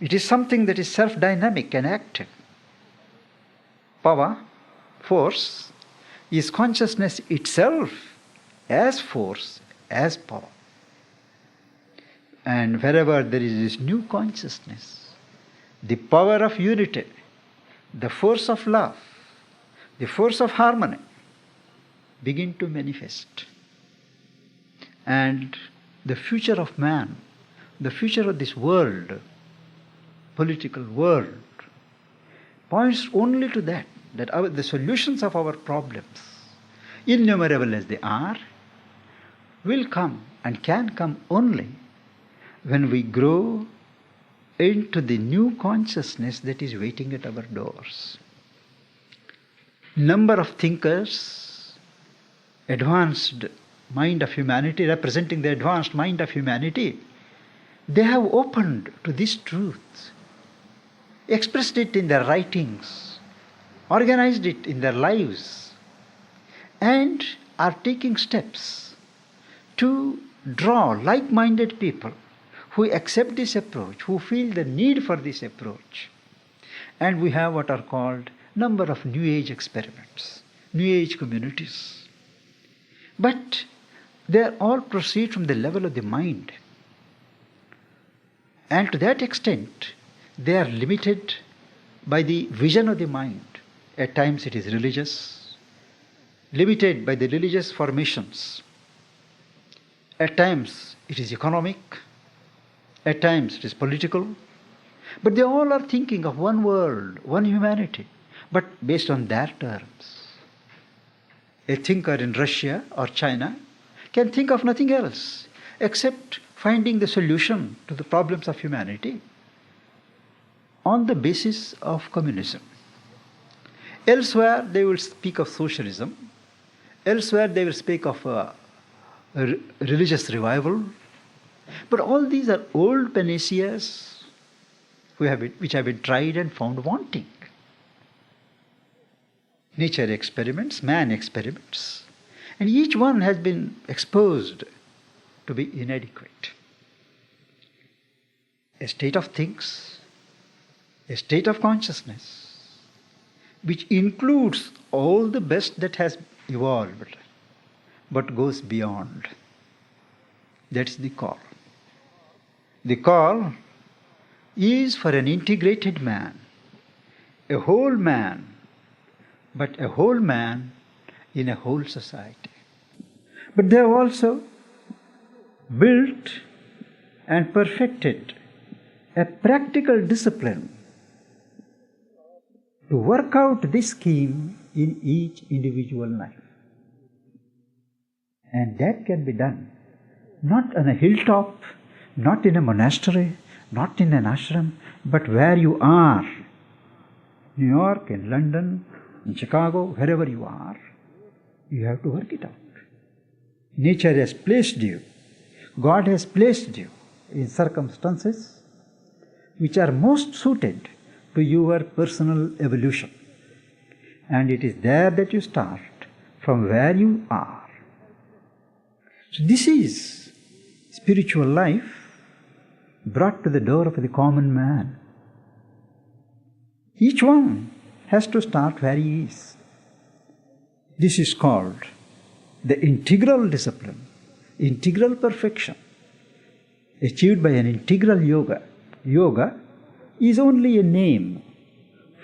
It is something that is self-dynamic and active. Power, force, is consciousness itself as force, as power. And wherever there is this new consciousness, the power of unity, the force of love, the force of harmony begin to manifest. And the future of man, the future of this world, political world, points only to that the solutions of our problems, innumerable as they are, will come and can come only when we grow into the new consciousness that is waiting at our doors. Number of thinkers, advanced mind of humanity, representing the advanced mind of humanity, they have opened to this truth, expressed it in their writings, organized it in their lives, and are taking steps to draw like-minded people who accept this approach, who feel the need for this approach. And we have what are called number of New Age experiments, New Age communities. But they all proceed from the level of the mind. And to that extent, they are limited by the vision of the mind. At times it is religious, limited by the religious formations. At times it is economic, at times it is political. But they all are thinking of one world, one humanity, but based on their terms. A thinker in Russia or China can think of nothing else except finding the solution to the problems of humanity on the basis of communism. Elsewhere they will speak of socialism. Elsewhere they will speak of a religious revival. But all these are old panaceas which have been tried and found wanting. Nature experiments, man experiments, and each one has been exposed to be inadequate. A state of things, a state of consciousness, which includes all the best that has evolved, but goes beyond. That's the call. The call is for an integrated man, a whole man, but a whole man in a whole society. But they have also built and perfected a practical discipline to work out this scheme in each individual life. And that can be done not on a hilltop, not in a monastery, not in an ashram, but where you are, New York, in London, in Chicago, wherever you are, you have to work it out. Nature has placed you, God has placed you in circumstances which are most suited to your personal evolution. And it is there that you start from where you are. So this is spiritual life brought to the door of the common man. Each one has to start where he is. This is called the integral discipline, integral perfection, achieved by an integral yoga. Yoga is only a name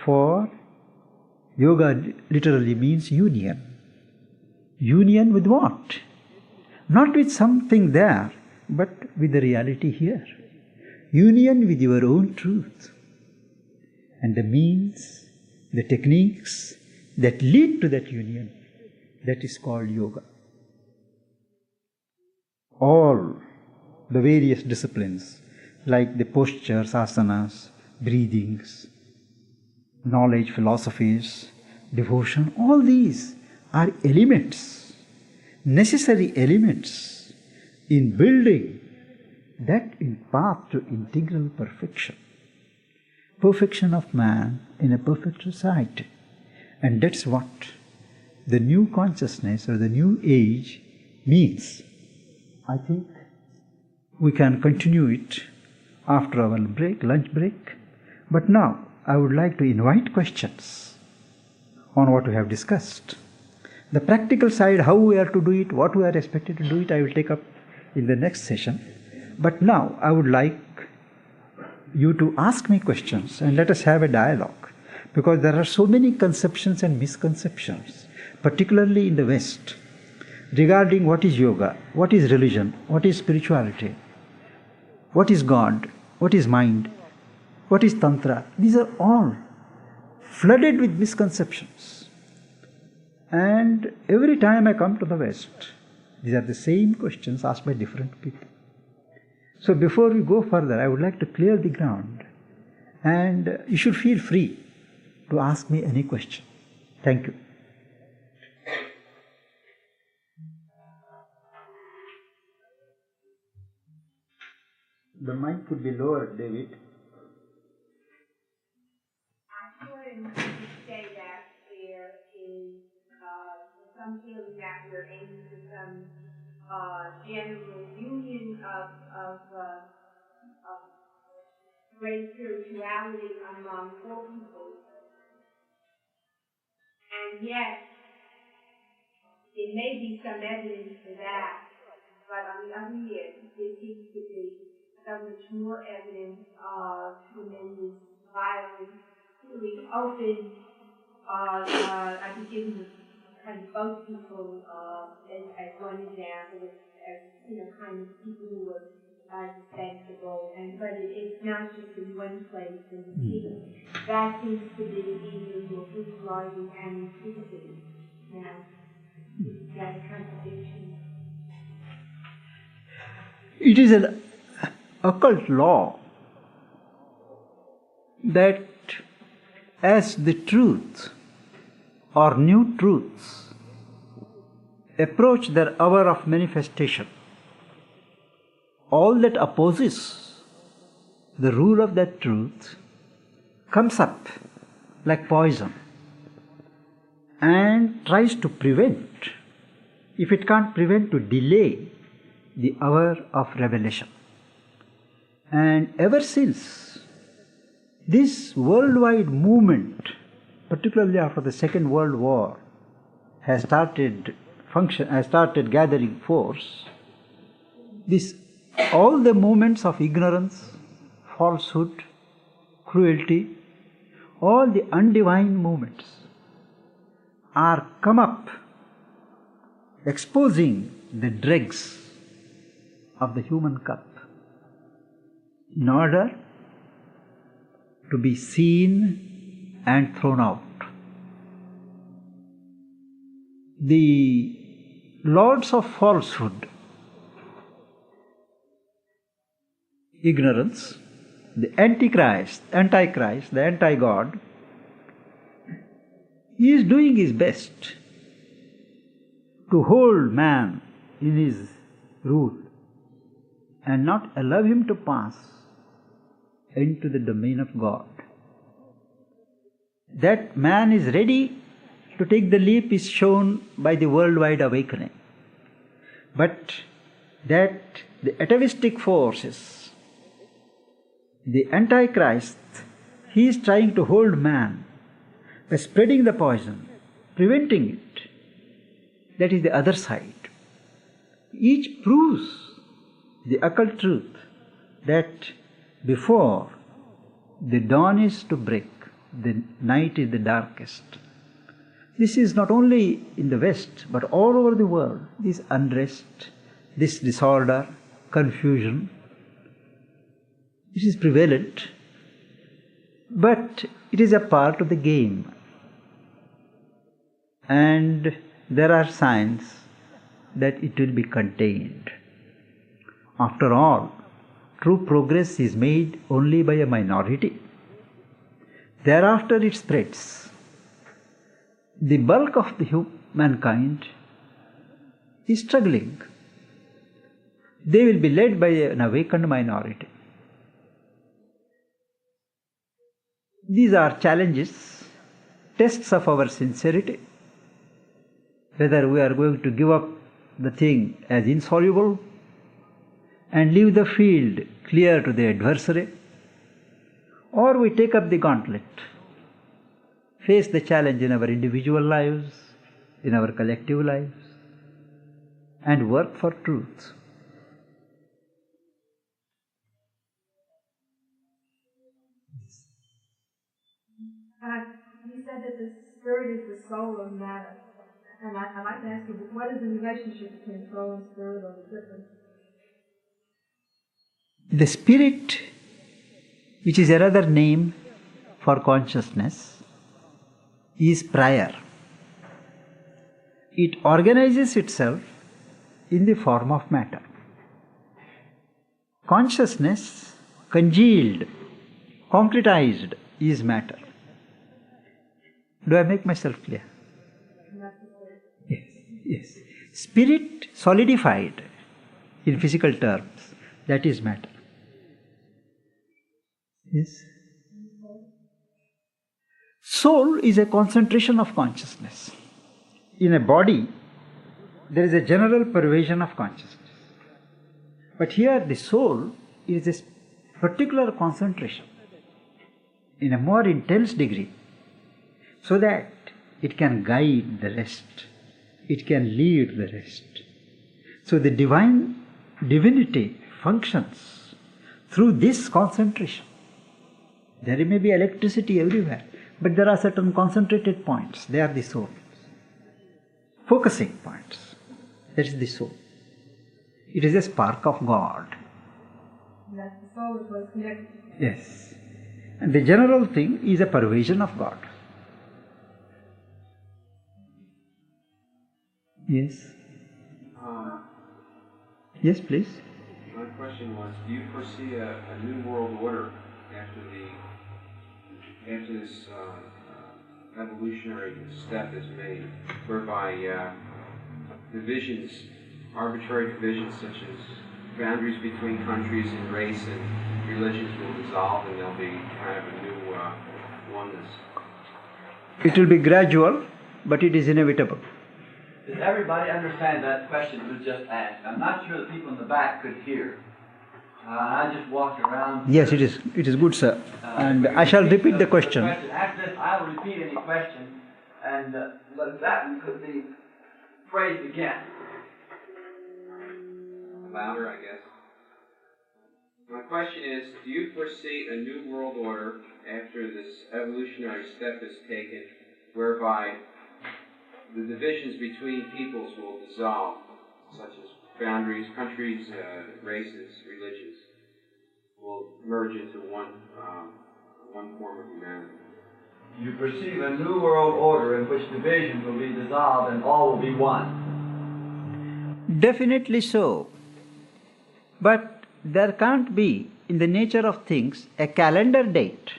for yoga, literally means union. Union with what? Not with something there, but with the reality here. Union with your own truth. And the means, the techniques that lead to that union, that is called yoga. All the various disciplines, like the postures, asanas, breathings, knowledge, philosophies, devotion, all these are elements, necessary elements in building that in path to integral perfection. Perfection of man in a perfect society. And that's what the new consciousness or the new age means. I think we can continue it after our break, lunch break. But now I would like to invite questions on what we have discussed. The practical side, how we are to do it, what we are expected to do it, I will take up in the next session. But now I would like you to ask me questions and let us have a dialogue, because there are so many conceptions and misconceptions, particularly in the West, regarding what is yoga, what is religion, what is spirituality, what is God, what is mind, what is tantra. These are all flooded with misconceptions. And every time I come to the West, these are the same questions asked by different people. So before we go further, I would like to clear the ground, and you should feel free to ask me any question. Thank you. The mic could be lower, David.
I couldn't say that there is some feeling that we're aiming for some general union of great spirituality among all people. And yet, there may be some evidence for that, but on the other hand, there seems to be so much more evidence of tremendous violence, really open. I could give you kind of both people as one example, as kind of people who were respectable, but it's not just in one place. And that seems to be either more brutalizing and physically. Now, is that a contradiction?
It is an occult law that as the truth or new truths approach their hour of manifestation, all that opposes the rule of that truth comes up like poison and tries to prevent, if it can't prevent, to delay the hour of revelation. And ever since this worldwide movement, particularly after the Second World War, has started gathering force, all the movements of ignorance, falsehood, cruelty, all the undivine movements are come up, exposing the dregs of the human cup in order to be seen and thrown out. The lords of falsehood, ignorance, the antichrist, the anti-God, He is doing his best to hold man in his rule and not allow him to pass into the domain of God. That man is ready to take the leap is shown by the worldwide awakening. But that the atavistic forces, the Antichrist, he is trying to hold man by spreading the poison, preventing it. That is the other side. Each proves the occult truth that before the dawn is to break, the night is the darkest. This is not only in the West, but all over the world. This unrest, this disorder, confusion, it is prevalent, but it is a part of the game. And there are signs that it will be contained. After all, true progress is made only by a minority. Thereafter it spreads. The bulk of the mankind is struggling. They will be led by an awakened minority. These are challenges, tests of our sincerity, whether we are going to give up the thing as insoluble and leave the field clear to the adversary, or we take up the gauntlet, face the challenge in our individual lives, in our collective lives, and work for truth.
You said that the spirit is the soul of matter. And I'd like to ask you, what is the relationship between soul and spirit, or the difference?
The spirit, which is another name for consciousness, is prior. It organizes itself in the form of matter. Consciousness, congealed, concretized, is matter. Do I make myself clear? Yes, yes. Spirit solidified in physical terms, that is matter. Yes. Soul is a concentration of consciousness. In a body, there is a general pervasion of consciousness. But here the soul is a particular concentration in a more intense degree, so that it can guide the rest, it can lead the rest. So the divinity functions through this concentration. There may be electricity everywhere, but there are certain concentrated points. They are the soul. Focusing points. That is the soul. It is a spark of God.
That's the soul is what's connected.
Yes. And the general thing is a pervasion of God. Yes. Yes, please.
My question was, do you foresee a new world order after this evolutionary step is made, whereby divisions, arbitrary divisions such as boundaries between countries and race and religions will dissolve, and there'll be kind of a new oneness?
It will be gradual, but it is inevitable.
Does everybody understand that question that was just asked? I'm not sure the people in the back could hear. I just walked around.
Yes, it is good, sir. And I shall repeat the question.
After this, I will repeat any question, and that could be phrased again.
Louder, I guess. My question is, do you foresee a new world order after this evolutionary step is taken, whereby the divisions between peoples will dissolve, such as boundaries, countries, races, religions, will merge into one form of humanity?
You perceive a new world order in which divisions will be dissolved and all will be one.
Definitely so. But there can't be, in the nature of things, a calendar date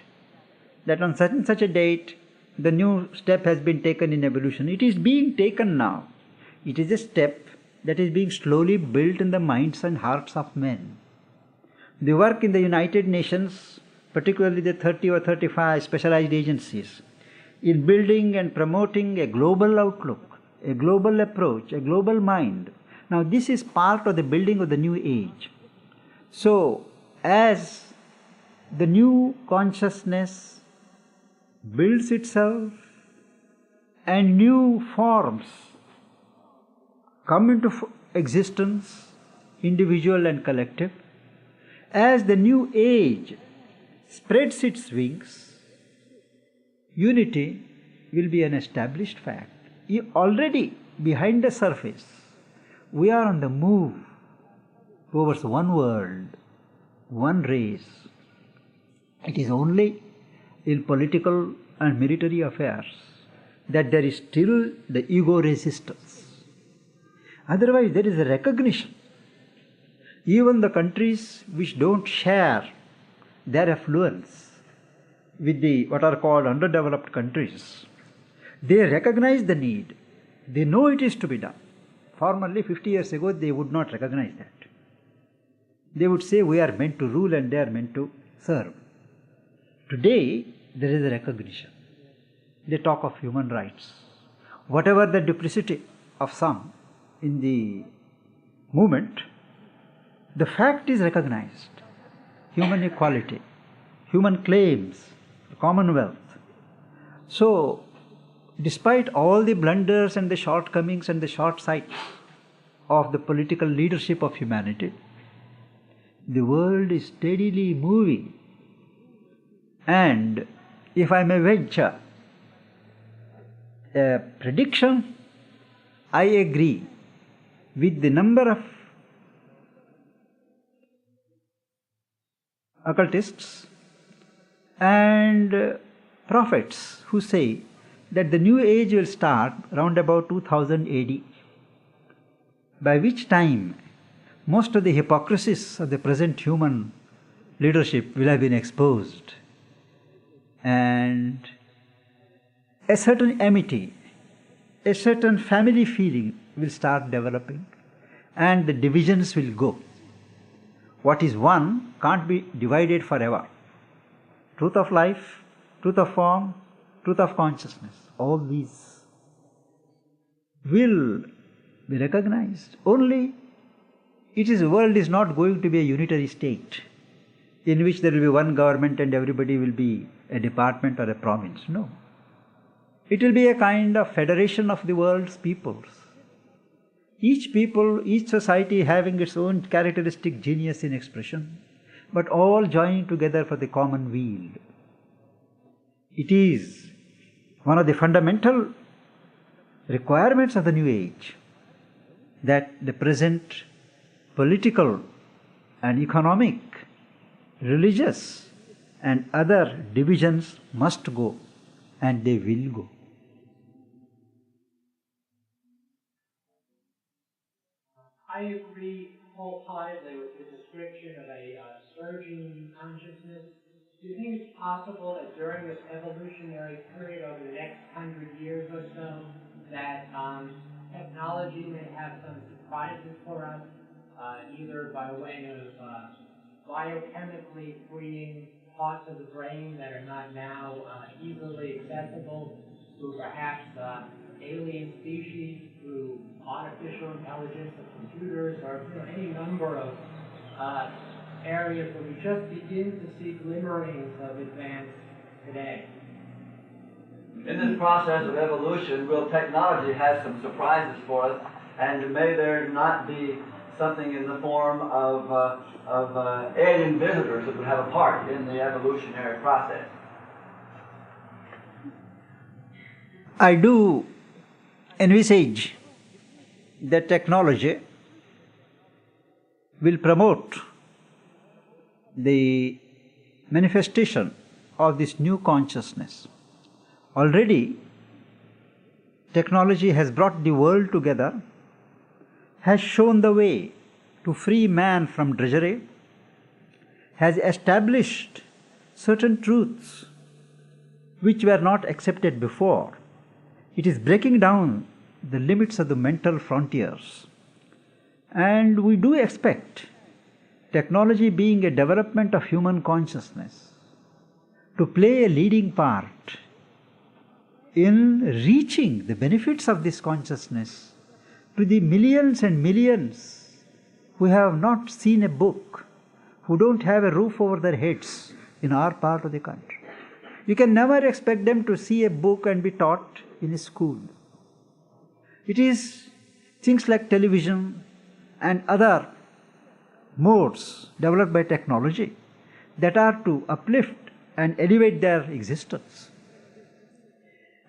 that on such and such a date the new step has been taken in evolution. It is being taken now. It is a step that is being slowly built in the minds and hearts of men. The work in the United Nations, particularly the 30 or 35 specialized agencies, in building and promoting a global outlook, a global approach, a global mind. Now this is part of the building of the new age. So as the new consciousness builds itself and new forms come into existence, individual and collective, as the new age spreads its wings, unity will be an established fact. Already behind the surface, we are on the move towards one world, one race. It is only in political and military affairs that there is still the ego resistance. Otherwise, there is a recognition. Even the countries which don't share their affluence with the what are called underdeveloped countries, they recognize the need. They know it is to be done. Formerly, 50 years ago, they would not recognize that. They would say, we are meant to rule and they are meant to serve. Today, there is a recognition. They talk of human rights. Whatever the duplicity of some in the movement, the fact is recognized. Human equality, human claims, commonwealth. So, despite all the blunders and the shortcomings and the short sights of the political leadership of humanity, the world is steadily moving. And if I may venture a prediction, I agree with the number of occultists and prophets who say that the new age will start round about 2000 AD, by which time most of the hypocrisies of the present human leadership will have been exposed, and a certain amity, a certain family feeling will start developing, and the divisions will go. What is one can't be divided forever. Truth of life, truth of form, truth of consciousness, all these will be recognized. Only the world is not going to be a unitary state in which there will be one government and everybody will be a department or a province. No. It will be a kind of federation of the world's peoples. Each people, each society having its own characteristic genius in expression, but all joining together for the common weal. It is one of the fundamental requirements of the new age that the present political and economic, religious and other divisions must go, and they will go.
I agree wholeheartedly with the description of a surging consciousness. Do you think it's possible that during this evolutionary period over the next 100 years or so, that technology may have some surprises for us, either by way of biochemically freeing parts of the brain that are not now easily accessible to perhaps alien species, through artificial intelligence or computers, or any number of areas where we just begin to see glimmerings of advance today?
In this process of evolution, will technology has some surprises for us, and may there not be something in the form of alien visitors that would have a part in the evolutionary process?
I do envisage that technology will promote the manifestation of this new consciousness. Already, technology has brought the world together, has shown the way to free man from drudgery, has established certain truths which were not accepted before. It is breaking down the limits of the mental frontiers. And we do expect technology, being a development of human consciousness, to play a leading part in reaching the benefits of this consciousness to the millions and millions who have not seen a book, who don't have a roof over their heads in our part of the country. You can never expect them to see a book and be taught in a school. It is things like television and other modes developed by technology that are to uplift and elevate their existence.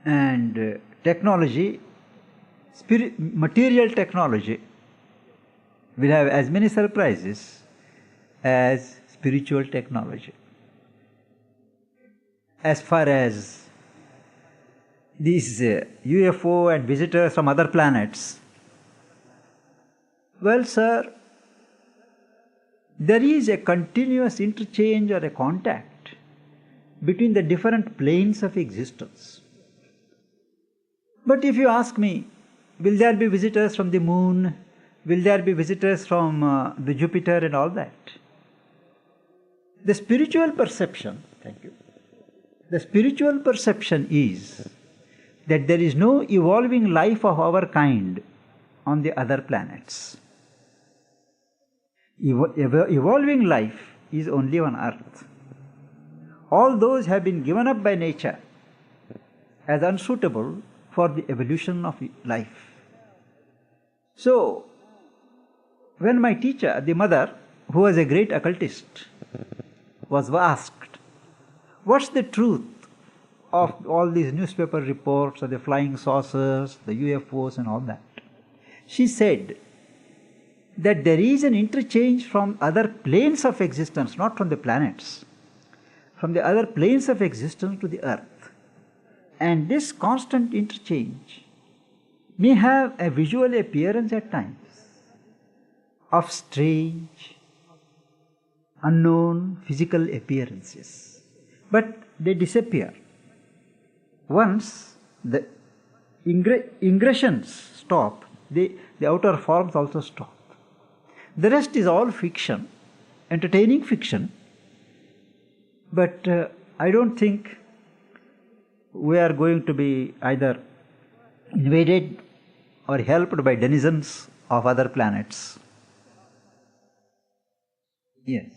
And technology, material technology, will have as many surprises as spiritual technology. As far as these UFO and visitors from other planets, well, sir, there is a continuous interchange or a contact between the different planes of existence. But if you ask me, will there be visitors from the moon? Will there be visitors from the Jupiter and all that? The spiritual perception, thank you. The spiritual perception is that there is no evolving life of our kind on the other planets. Evolving life is only on Earth. All those have been given up by nature as unsuitable for the evolution of life. So, when my teacher, the mother, who was a great occultist, was asked, what's the truth of all these newspaper reports of the flying saucers, the UFOs and all that? She said that there is an interchange from other planes of existence, not from the planets, from the other planes of existence to the earth. And this constant interchange may have a visual appearance at times of strange, unknown physical appearances, but they disappear. Once the ingressions stop, the outer forms also stop. The rest is all fiction, entertaining fiction, but I don't think we are going to be either invaded or helped by denizens of other planets. Yes.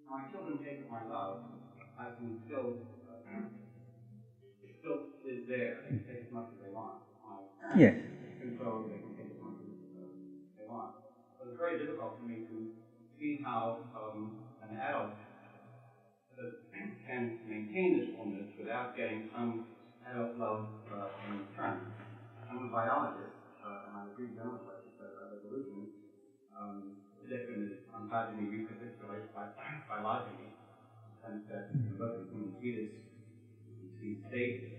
My children take my love, I can still, it still is there. They can take as much as they want.
Yes.
And so they can take as much as they want. But it's very difficult for me to see how an adult can maintain this fullness without getting some adult love in return. I'm a biologist, and I agree generally with evolution. Different is ontogeny recapitulates phylogeny, and that if you look at human fetus, you see stages.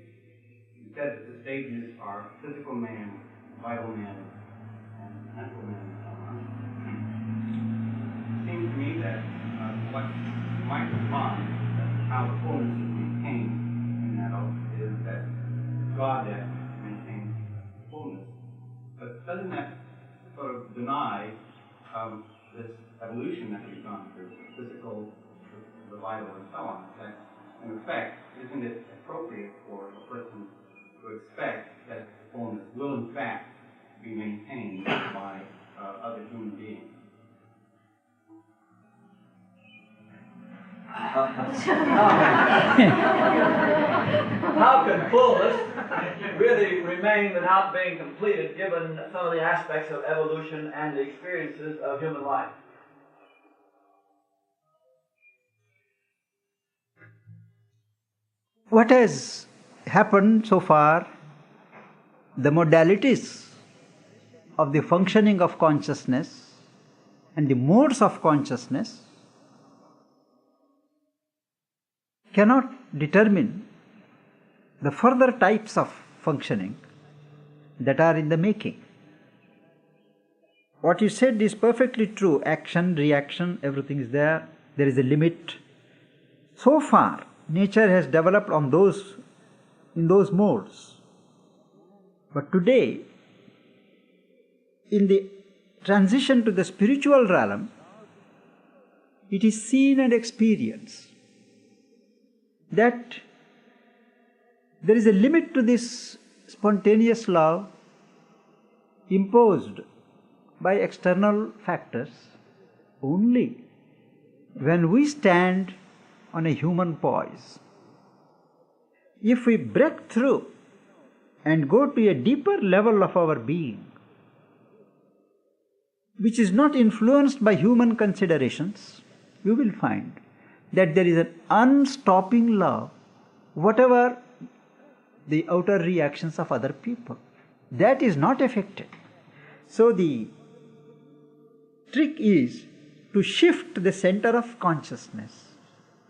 You said that the stages are physical man, vital man, and mental man, and so on. It seems to me that what you might respond, that how the fullness is maintained in adult, is that God that maintains fullness. But doesn't that sort of deny this evolution that we've gone through, physical, the vital, and so on? That, in effect, isn't it appropriate for a person to expect that fullness will, in fact, be maintained by other human beings?
How can fullness really remain without being completed given some of the aspects of evolution and the experiences of human life?
What has happened so far, the modalities of the functioning of consciousness and the modes of consciousness cannot determine the further types of functioning that are in the making. What you said is perfectly true. Action, reaction, everything is there. There is a limit. So far, nature has developed in those modes. But today, in the transition to the spiritual realm, it is seen and experienced that there is a limit to this spontaneous love imposed by external factors only when we stand on a human poise. If we break through and go to a deeper level of our being, which is not influenced by human considerations, you will find that there is an unstopping love, whatever the outer reactions of other people. That is not affected. So the trick is to shift the center of consciousness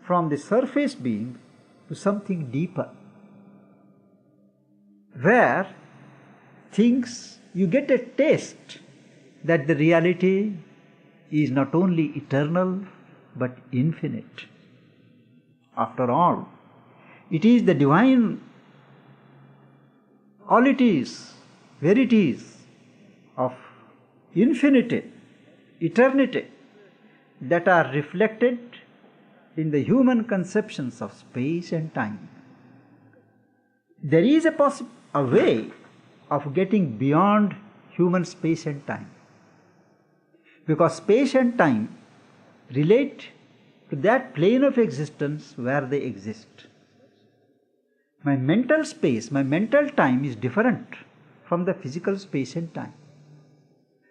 from the surface being to something deeper, where you get a taste that the reality is not only eternal but infinite. After all, it is the divine qualities, verities of infinity, eternity, that are reflected in the human conceptions of space and time. There is a way of getting beyond human space and time, because space and time relate to that plane of existence where they exist. My mental space, my mental time is different from the physical space and time.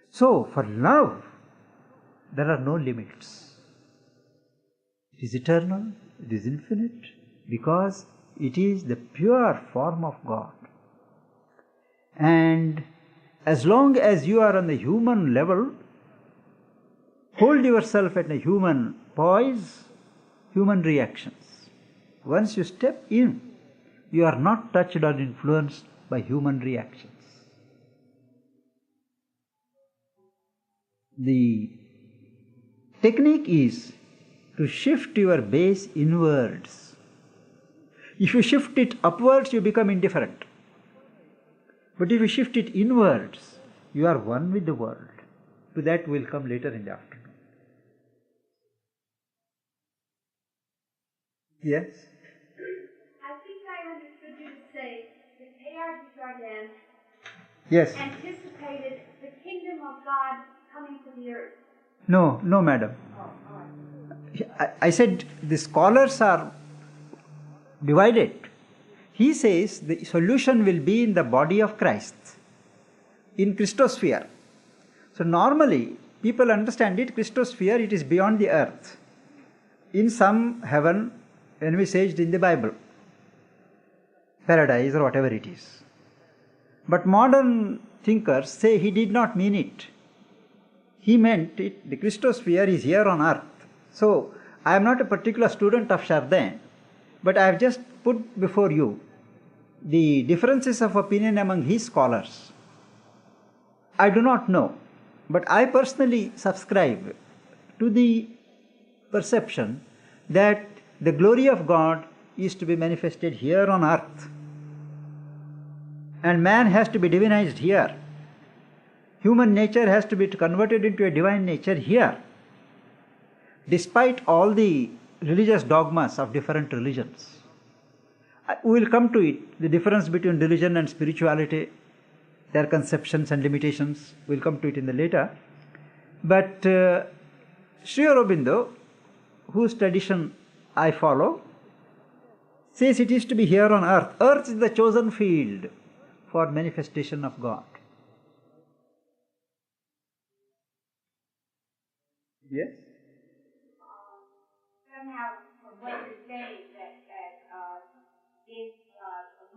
So, for love, there are no limits. It is eternal, it is infinite, because it is the pure form of God. And as long as you are on the human level, hold yourself at a human poise, human reactions. Once you step in, you are not touched or influenced by human reactions. The technique is to shift your base inwards. If you shift it upwards, you become indifferent. But if you shift it inwards, you are one with the world. To that we will come later in the afternoon. Yes?
I think I understood you to say that Teilhard de Chardin
Yes.
anticipated the kingdom of God coming to the earth.
No, madam.
Oh, all right.
I said the scholars are divided. He says the solution will be in the body of Christ, in Christosphere. So normally people understand it, Christosphere, it is beyond the earth, in some heaven envisaged in the Bible, paradise or whatever it is. But modern thinkers say he did not mean it. He meant it, the Christosphere is here on earth. So I am not a particular student of Chardin, but I have just put before you the differences of opinion among his scholars. I do not know, but I personally subscribe to the perception that the glory of God is to be manifested here on earth, and man has to be divinized here. Human nature has to be converted into a divine nature here, despite all the religious dogmas of different religions. We will come to it, the difference between religion and spirituality, their conceptions and limitations. We will come to it in the later. But Sri Aurobindo, whose tradition I follow, says it is to be here on earth. Earth is the chosen field for manifestation of God. Yes?
Somehow, from what you're saying, that if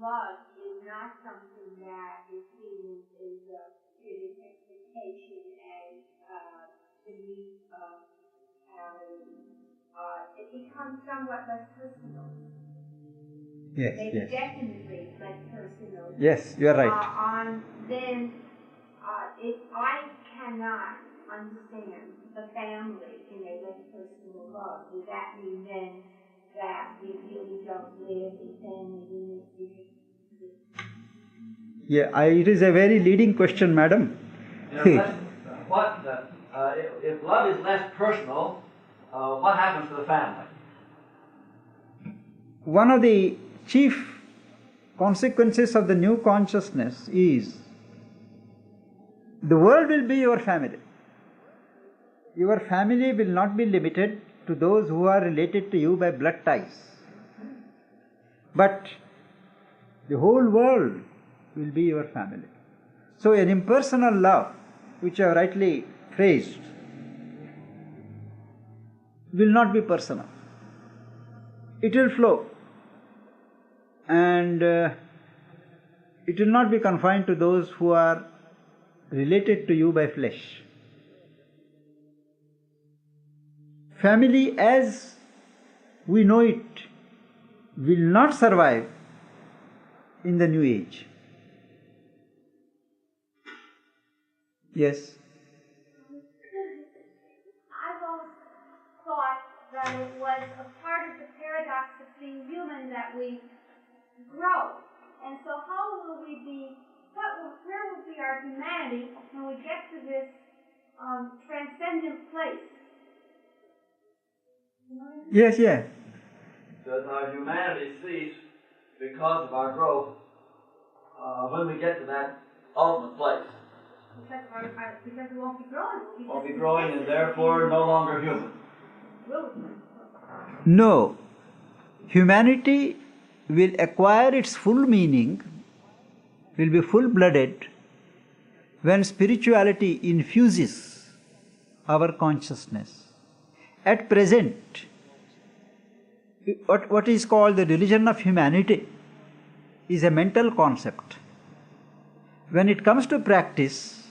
love is not something that is seen as an expectation and the need of it becomes somewhat less personal.
Yes,
They
yes.
definitely like personal.
Yes, you are right.
Then if I cannot understand the family in a less personal love, does that mean then that we really don't live in family unity?
Yeah, it is a very leading question, madam.
If love is less personal, what happens to the family?
One of the chief consequences of the new consciousness is the world will be your family. Your family will not be limited to those who are related to you by blood ties. But the whole world will be your family. So an impersonal love, which I have rightly phrased, will not be personal. It will flow. And it will not be confined to those who are related to you by flesh. Family as we know it will not survive in the new age. Yes?
I've always thought that it was a part of the paradox of being human that we grow. And so how will we be, where will be our humanity when we get to this transcendent place?
Yes, yes.
Does our humanity cease because of our growth when we get to that ultimate place?
Because we won't be growing.
Won't be growing and therefore no longer human.
No. Humanity will acquire its full meaning, will be full-blooded when spirituality infuses our consciousness. At present, what is called the religion of humanity is a mental concept. When it comes to practice,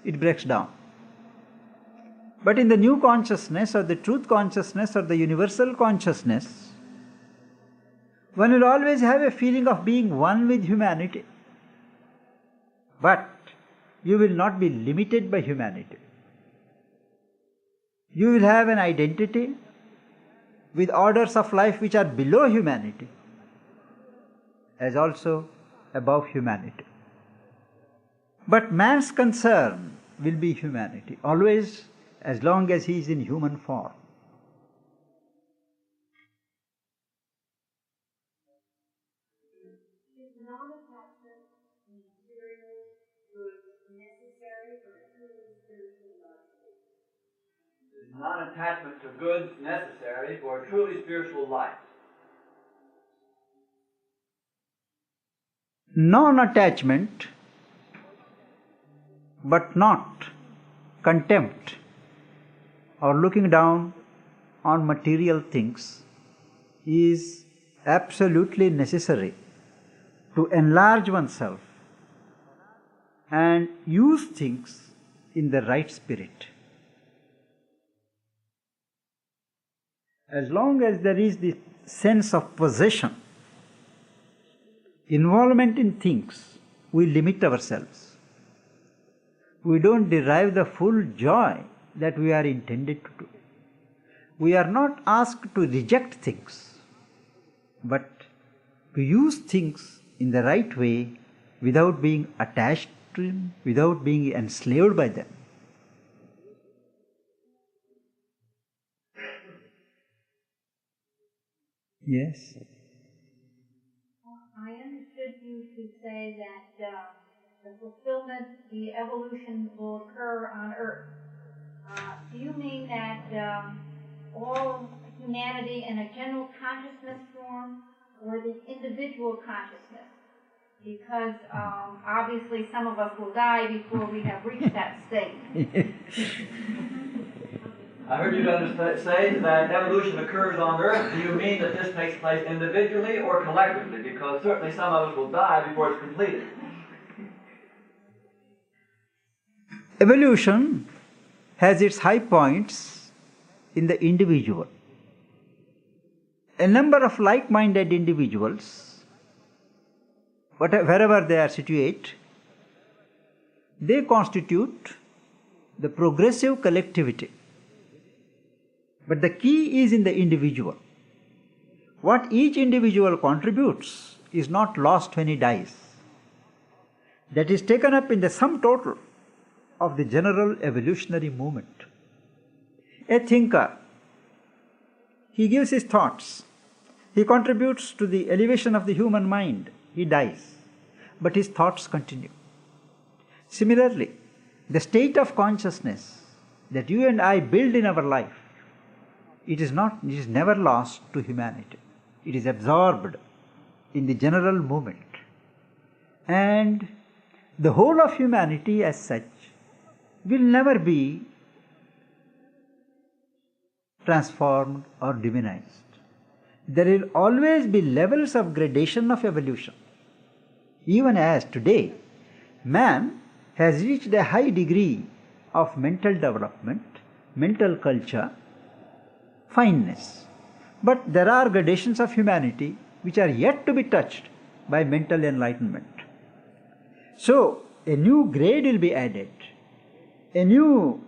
it breaks down. But in the new consciousness or the truth consciousness or the universal consciousness, one will always have a feeling of being one with humanity. But you will not be limited by humanity. You will have an identity with orders of life which are below humanity, as also above humanity. But man's concern will be humanity, always as long as he is in human form.
Is non-attachment to material goods necessary for a truly spiritual life?
Is non-attachment to goods necessary for a truly spiritual life?
Non-attachment, but not contempt or looking down on material things, is absolutely necessary to enlarge oneself and use things in the right spirit. As long as there is the sense of possession, involvement in things, we limit ourselves. We don't derive the full joy that we are intended to do. We are not asked to reject things, but to use things in the right way without being attached to them, without being enslaved by them. Yes.
I understood you to say that the fulfillment, the evolution will occur on Earth. Do you mean that all humanity in a general consciousness form or the individual consciousness? Because obviously some of us will die before we have reached that state.
I heard you say that evolution occurs on Earth. Do you mean that this takes place individually or collectively? Because certainly some of us will die before it's completed.
Evolution has its high points in the individual. A number of like-minded individuals wherever they are situate, they constitute the progressive collectivity. But the key is in the individual. What each individual contributes is not lost when he dies. That is taken up in the sum total of the general evolutionary movement. A thinker, he gives his thoughts, he contributes to the elevation of the human mind, he dies, but his thoughts continue. Similarly, the state of consciousness that you and I build in our life, it is never lost to humanity. It is absorbed in the general movement. And the whole of humanity as such will never be transformed or divinized. There will always be levels of gradation of evolution. Even as today, man has reached a high degree of mental development, mental culture, fineness. But there are gradations of humanity which are yet to be touched by mental enlightenment. So, a new grade will be added. A new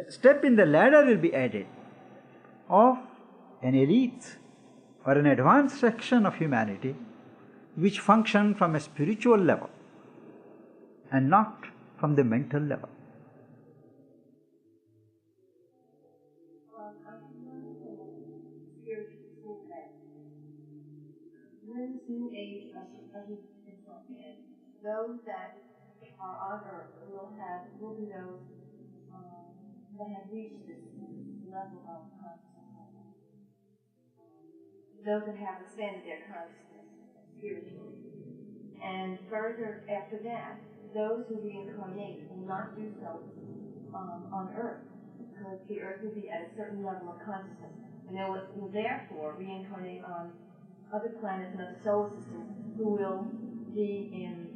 step in the ladder will be added of an elite or an advanced section of humanity which function from a spiritual level and not from the mental level.
When this new age of man, those that are on earth will be those that have reached this level of consciousness. Those that have expanded their consciousness spiritually. And further after that, those who reincarnate will not do so on earth, because the earth will be at a certain level of consciousness. And they will therefore reincarnate on other planets and other solar systems who will be in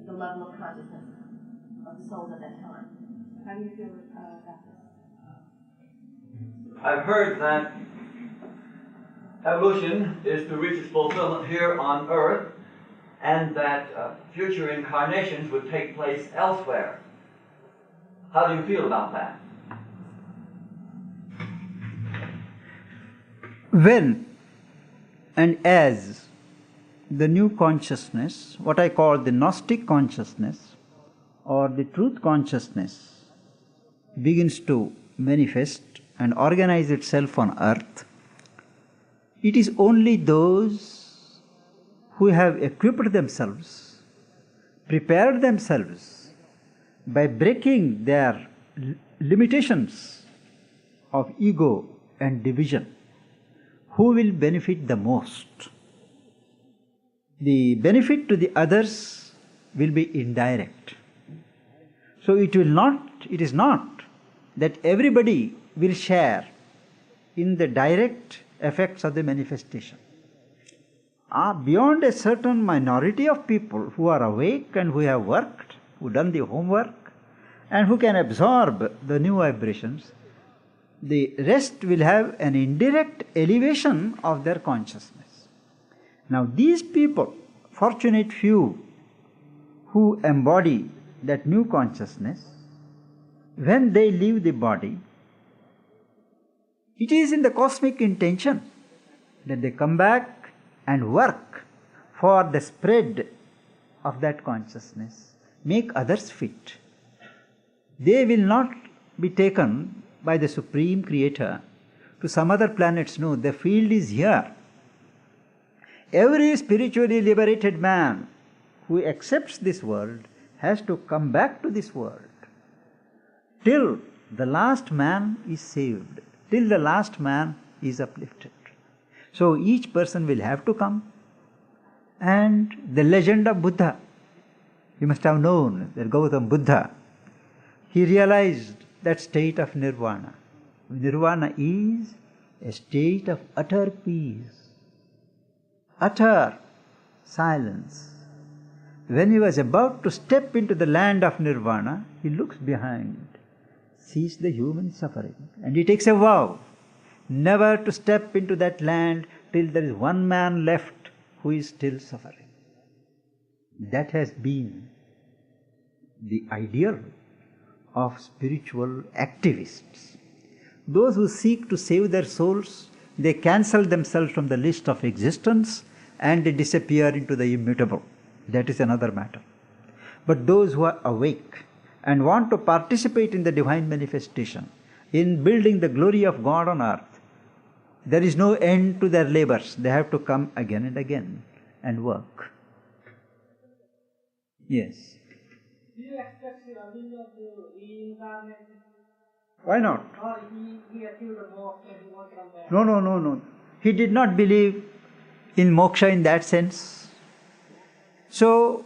the level of consciousness of the souls at that time. How do you feel about this?
I've heard that evolution is to reach its fulfillment here on Earth, and that future incarnations would take place elsewhere. How do you feel about that?
When and as the new consciousness, what I call the Gnostic consciousness or the truth consciousness, begins to manifest and organize itself on earth, it is only those who have equipped themselves, prepared themselves by breaking their limitations of ego and division, who will benefit the most. The benefit to the others will be indirect. So it is not that everybody will share in the direct effects of the manifestation. Beyond a certain minority of people who are awake and who have worked, who done the homework, and who can absorb the new vibrations, the rest will have an indirect elevation of their consciousness. Now these people, fortunate few, who embody that new consciousness, when they leave the body, it is in the cosmic intention that they come back and work for the spread of that consciousness, make others fit. They will not be taken by the Supreme Creator to some other planets. No, the field is here. Every spiritually liberated man who accepts this world has to come back to this world till the last man is saved, till the last man is uplifted. So each person will have to come. And the legend of Buddha, you must have known that Gautam Buddha, he realized that state of nirvana. Nirvana is a state of utter peace, utter silence. When he was about to step into the land of nirvana, he looks behind, sees the human suffering, and he takes a vow never to step into that land till there is one man left who is still suffering. That has been the ideal of spiritual activists. Those who seek to save their souls, they cancel themselves from the list of existence and they disappear into the immutable. That is another matter. But those who are awake and want to participate in the divine manifestation, in building the glory of God on earth, there is no end to their labors. They have to come again and again and work. Yes.
Do you expect Aurobindo to reincarnate?
Why not?
Or he achieved a moksha and he won't come back?
No. He did not believe in moksha in that sense. So,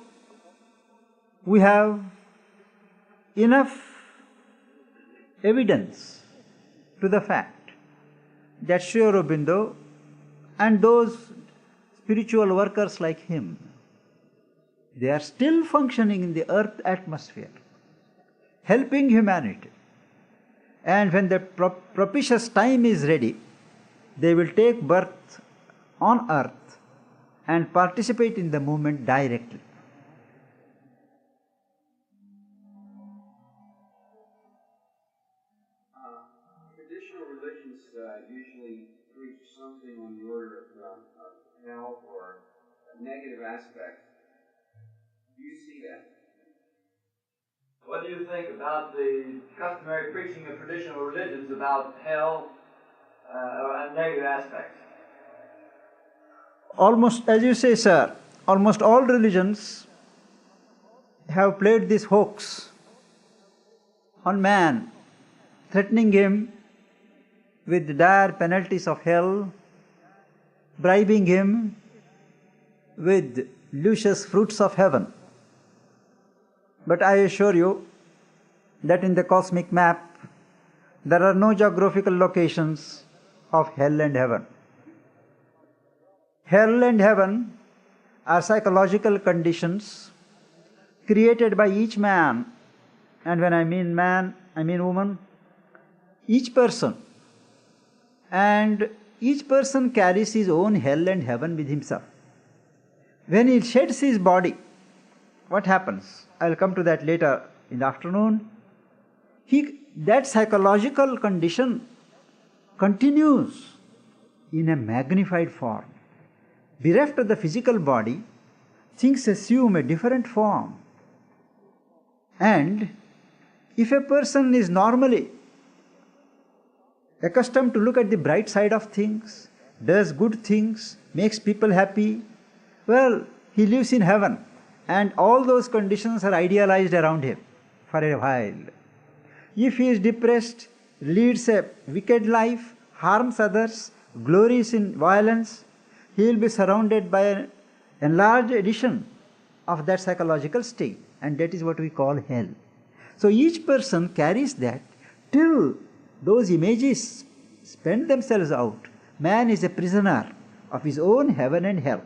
we have enough evidence to the fact that Sri Aurobindo and those spiritual workers like him, they are still functioning in the earth atmosphere, helping humanity. And when the propitious time is ready, they will take birth on earth and participate in the movement directly.
Traditional religions usually preach something on the order of hell or negative aspects. Do you see that?
What do you think about the customary preaching of traditional religions about hell and negative aspects?
Almost, as you say, sir, almost all religions have played this hoax on man, threatening him with dire penalties of hell, bribing him with luscious fruits of heaven. But I assure you that in the cosmic map, there are no geographical locations of hell and heaven. Hell and heaven are psychological conditions created by each man, and when I mean man, I mean woman, each person. And each person carries his own hell and heaven with himself. When he sheds his body, what happens? I'll come to that later in the afternoon. That psychological condition continues in a magnified form. Bereft of the physical body, things assume a different form. And if a person is normally accustomed to look at the bright side of things, does good things, makes people happy, well, he lives in heaven. And all those conditions are idealized around him for a while. If he is depressed, leads a wicked life, harms others, glories in violence, he will be surrounded by an enlarged edition of that psychological state, and that is what we call hell. So each person carries that till those images spend themselves out. Man is a prisoner of his own heaven and hell.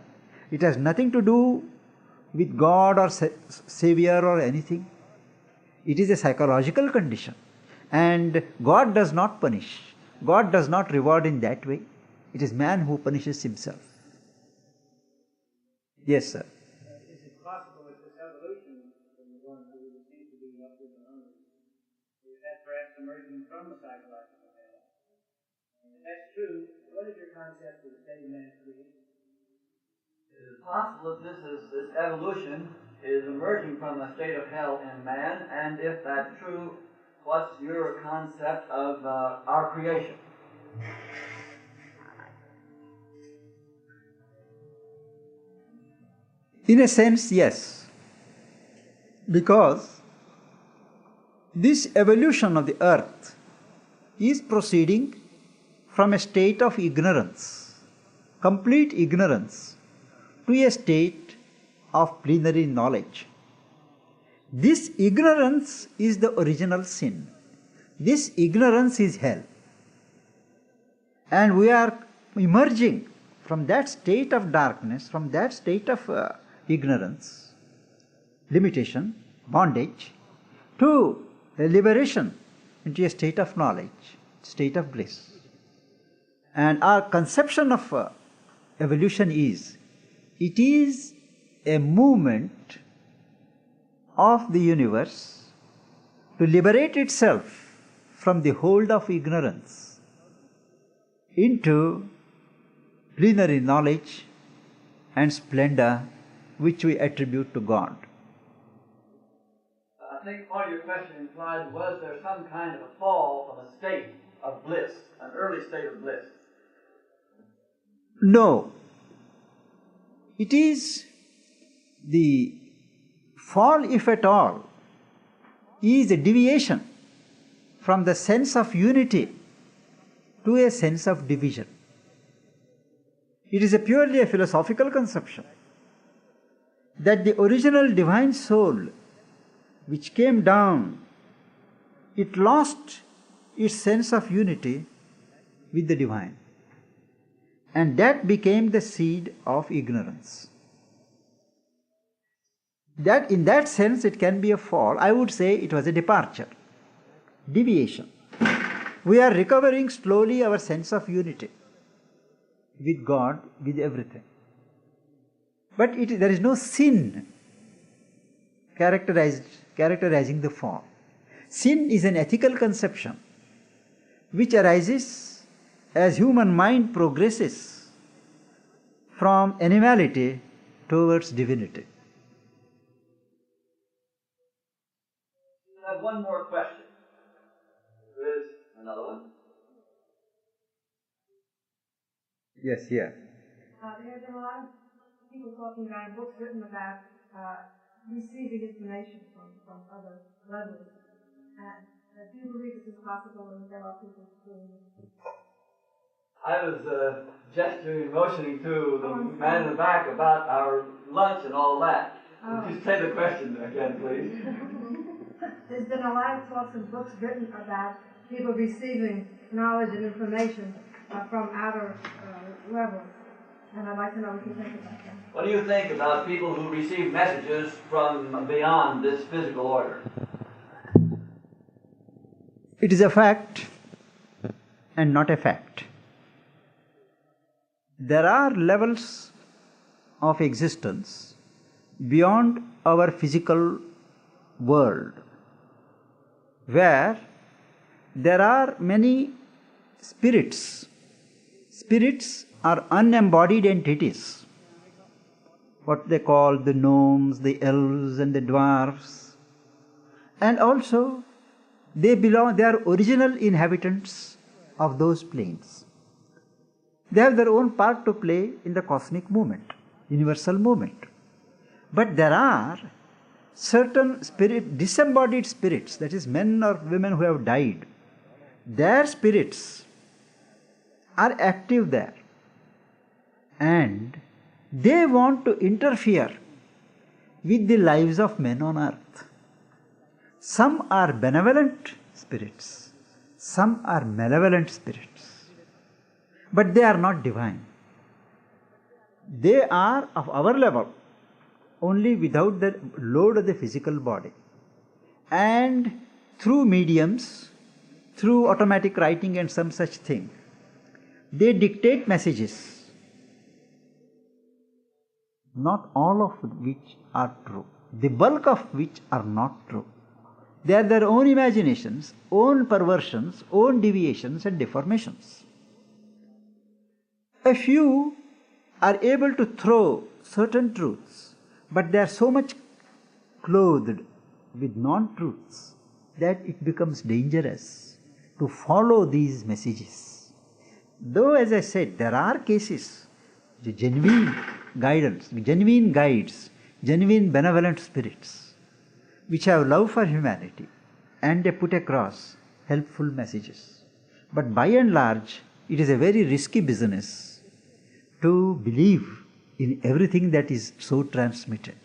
It has nothing to do with God or Savior or anything. It is a psychological condition. And God does not punish. God does not reward in that way. It is man who punishes himself. Yes, sir.
Is it possible with this evolution that we're going through that seems to be upward and onward, is that perhaps emerging from the psychological hell? And if that's true, what is your concept of the state of man created?
It is possible that this evolution is emerging from the state of hell in man, and if that's true, what's your concept of our creation?
In a sense, yes. Because this evolution of the earth is proceeding from a state of ignorance, complete ignorance, to a state of plenary knowledge. This ignorance is the original sin. This ignorance is hell. And we are emerging from that state of darkness, from that state of ignorance, limitation, bondage, to a liberation into a state of knowledge, state of bliss. And our conception of evolution is, it is a movement of the universe to liberate itself from the hold of ignorance into plenary knowledge and splendor which we attribute to God.
I think part of your question implied, was there some kind of a fall from a state of bliss, an early state of bliss?
No. It is the fall, if at all, is a deviation from the sense of unity to a sense of division. It is purely a philosophical conception that the original divine soul which came down, it lost its sense of unity with the divine. And that became the seed of ignorance. That in that sense it can be a fall. I would say it was a departure, deviation. We are recovering slowly our sense of unity with God, with everything. But there is no sin characterizing the fall. Sin is an ethical conception which arises as human mind progresses from animality towards divinity.
I have one more question. There is another one.
Yes, yeah.
There have been a lot of people talking about books written about receiving information from other levels. Do you believe this is possible and there are people doing this?
I was gesturing, motioning to the man in the back about our lunch and all that. Would you say the question again, please?
There's been a lot of talks and books written about people receiving knowledge and information from outer levels. And I'd like to know what you think about that.
What do you think about people who receive messages from beyond this physical order?
It is a fact and not a fact. There are levels of existence beyond our physical world where there are many spirits. Spirits are unembodied entities, what they call the gnomes, the elves and the dwarfs. And also they are original inhabitants of those planes. They have their own part to play in the cosmic movement, universal movement. But there are certain disembodied spirits, that is men or women who have died. Their spirits are active there. And they want to interfere with the lives of men on earth. Some are benevolent spirits, some are malevolent spirits, but they are not divine. They are of our level, only without the load of the physical body. And through mediums, through automatic writing and some such thing, they dictate messages, not all of which are true, the bulk of which are not true. They are their own imaginations, own perversions, own deviations and deformations. A few are able to throw certain truths, but they are so much clothed with non-truths that it becomes dangerous to follow these messages. Though, as I said, there are cases, the genuine guidance, genuine guides, genuine benevolent spirits, which have love for humanity and they put across helpful messages. But by and large, it is a very risky business to believe in everything that is so transmitted.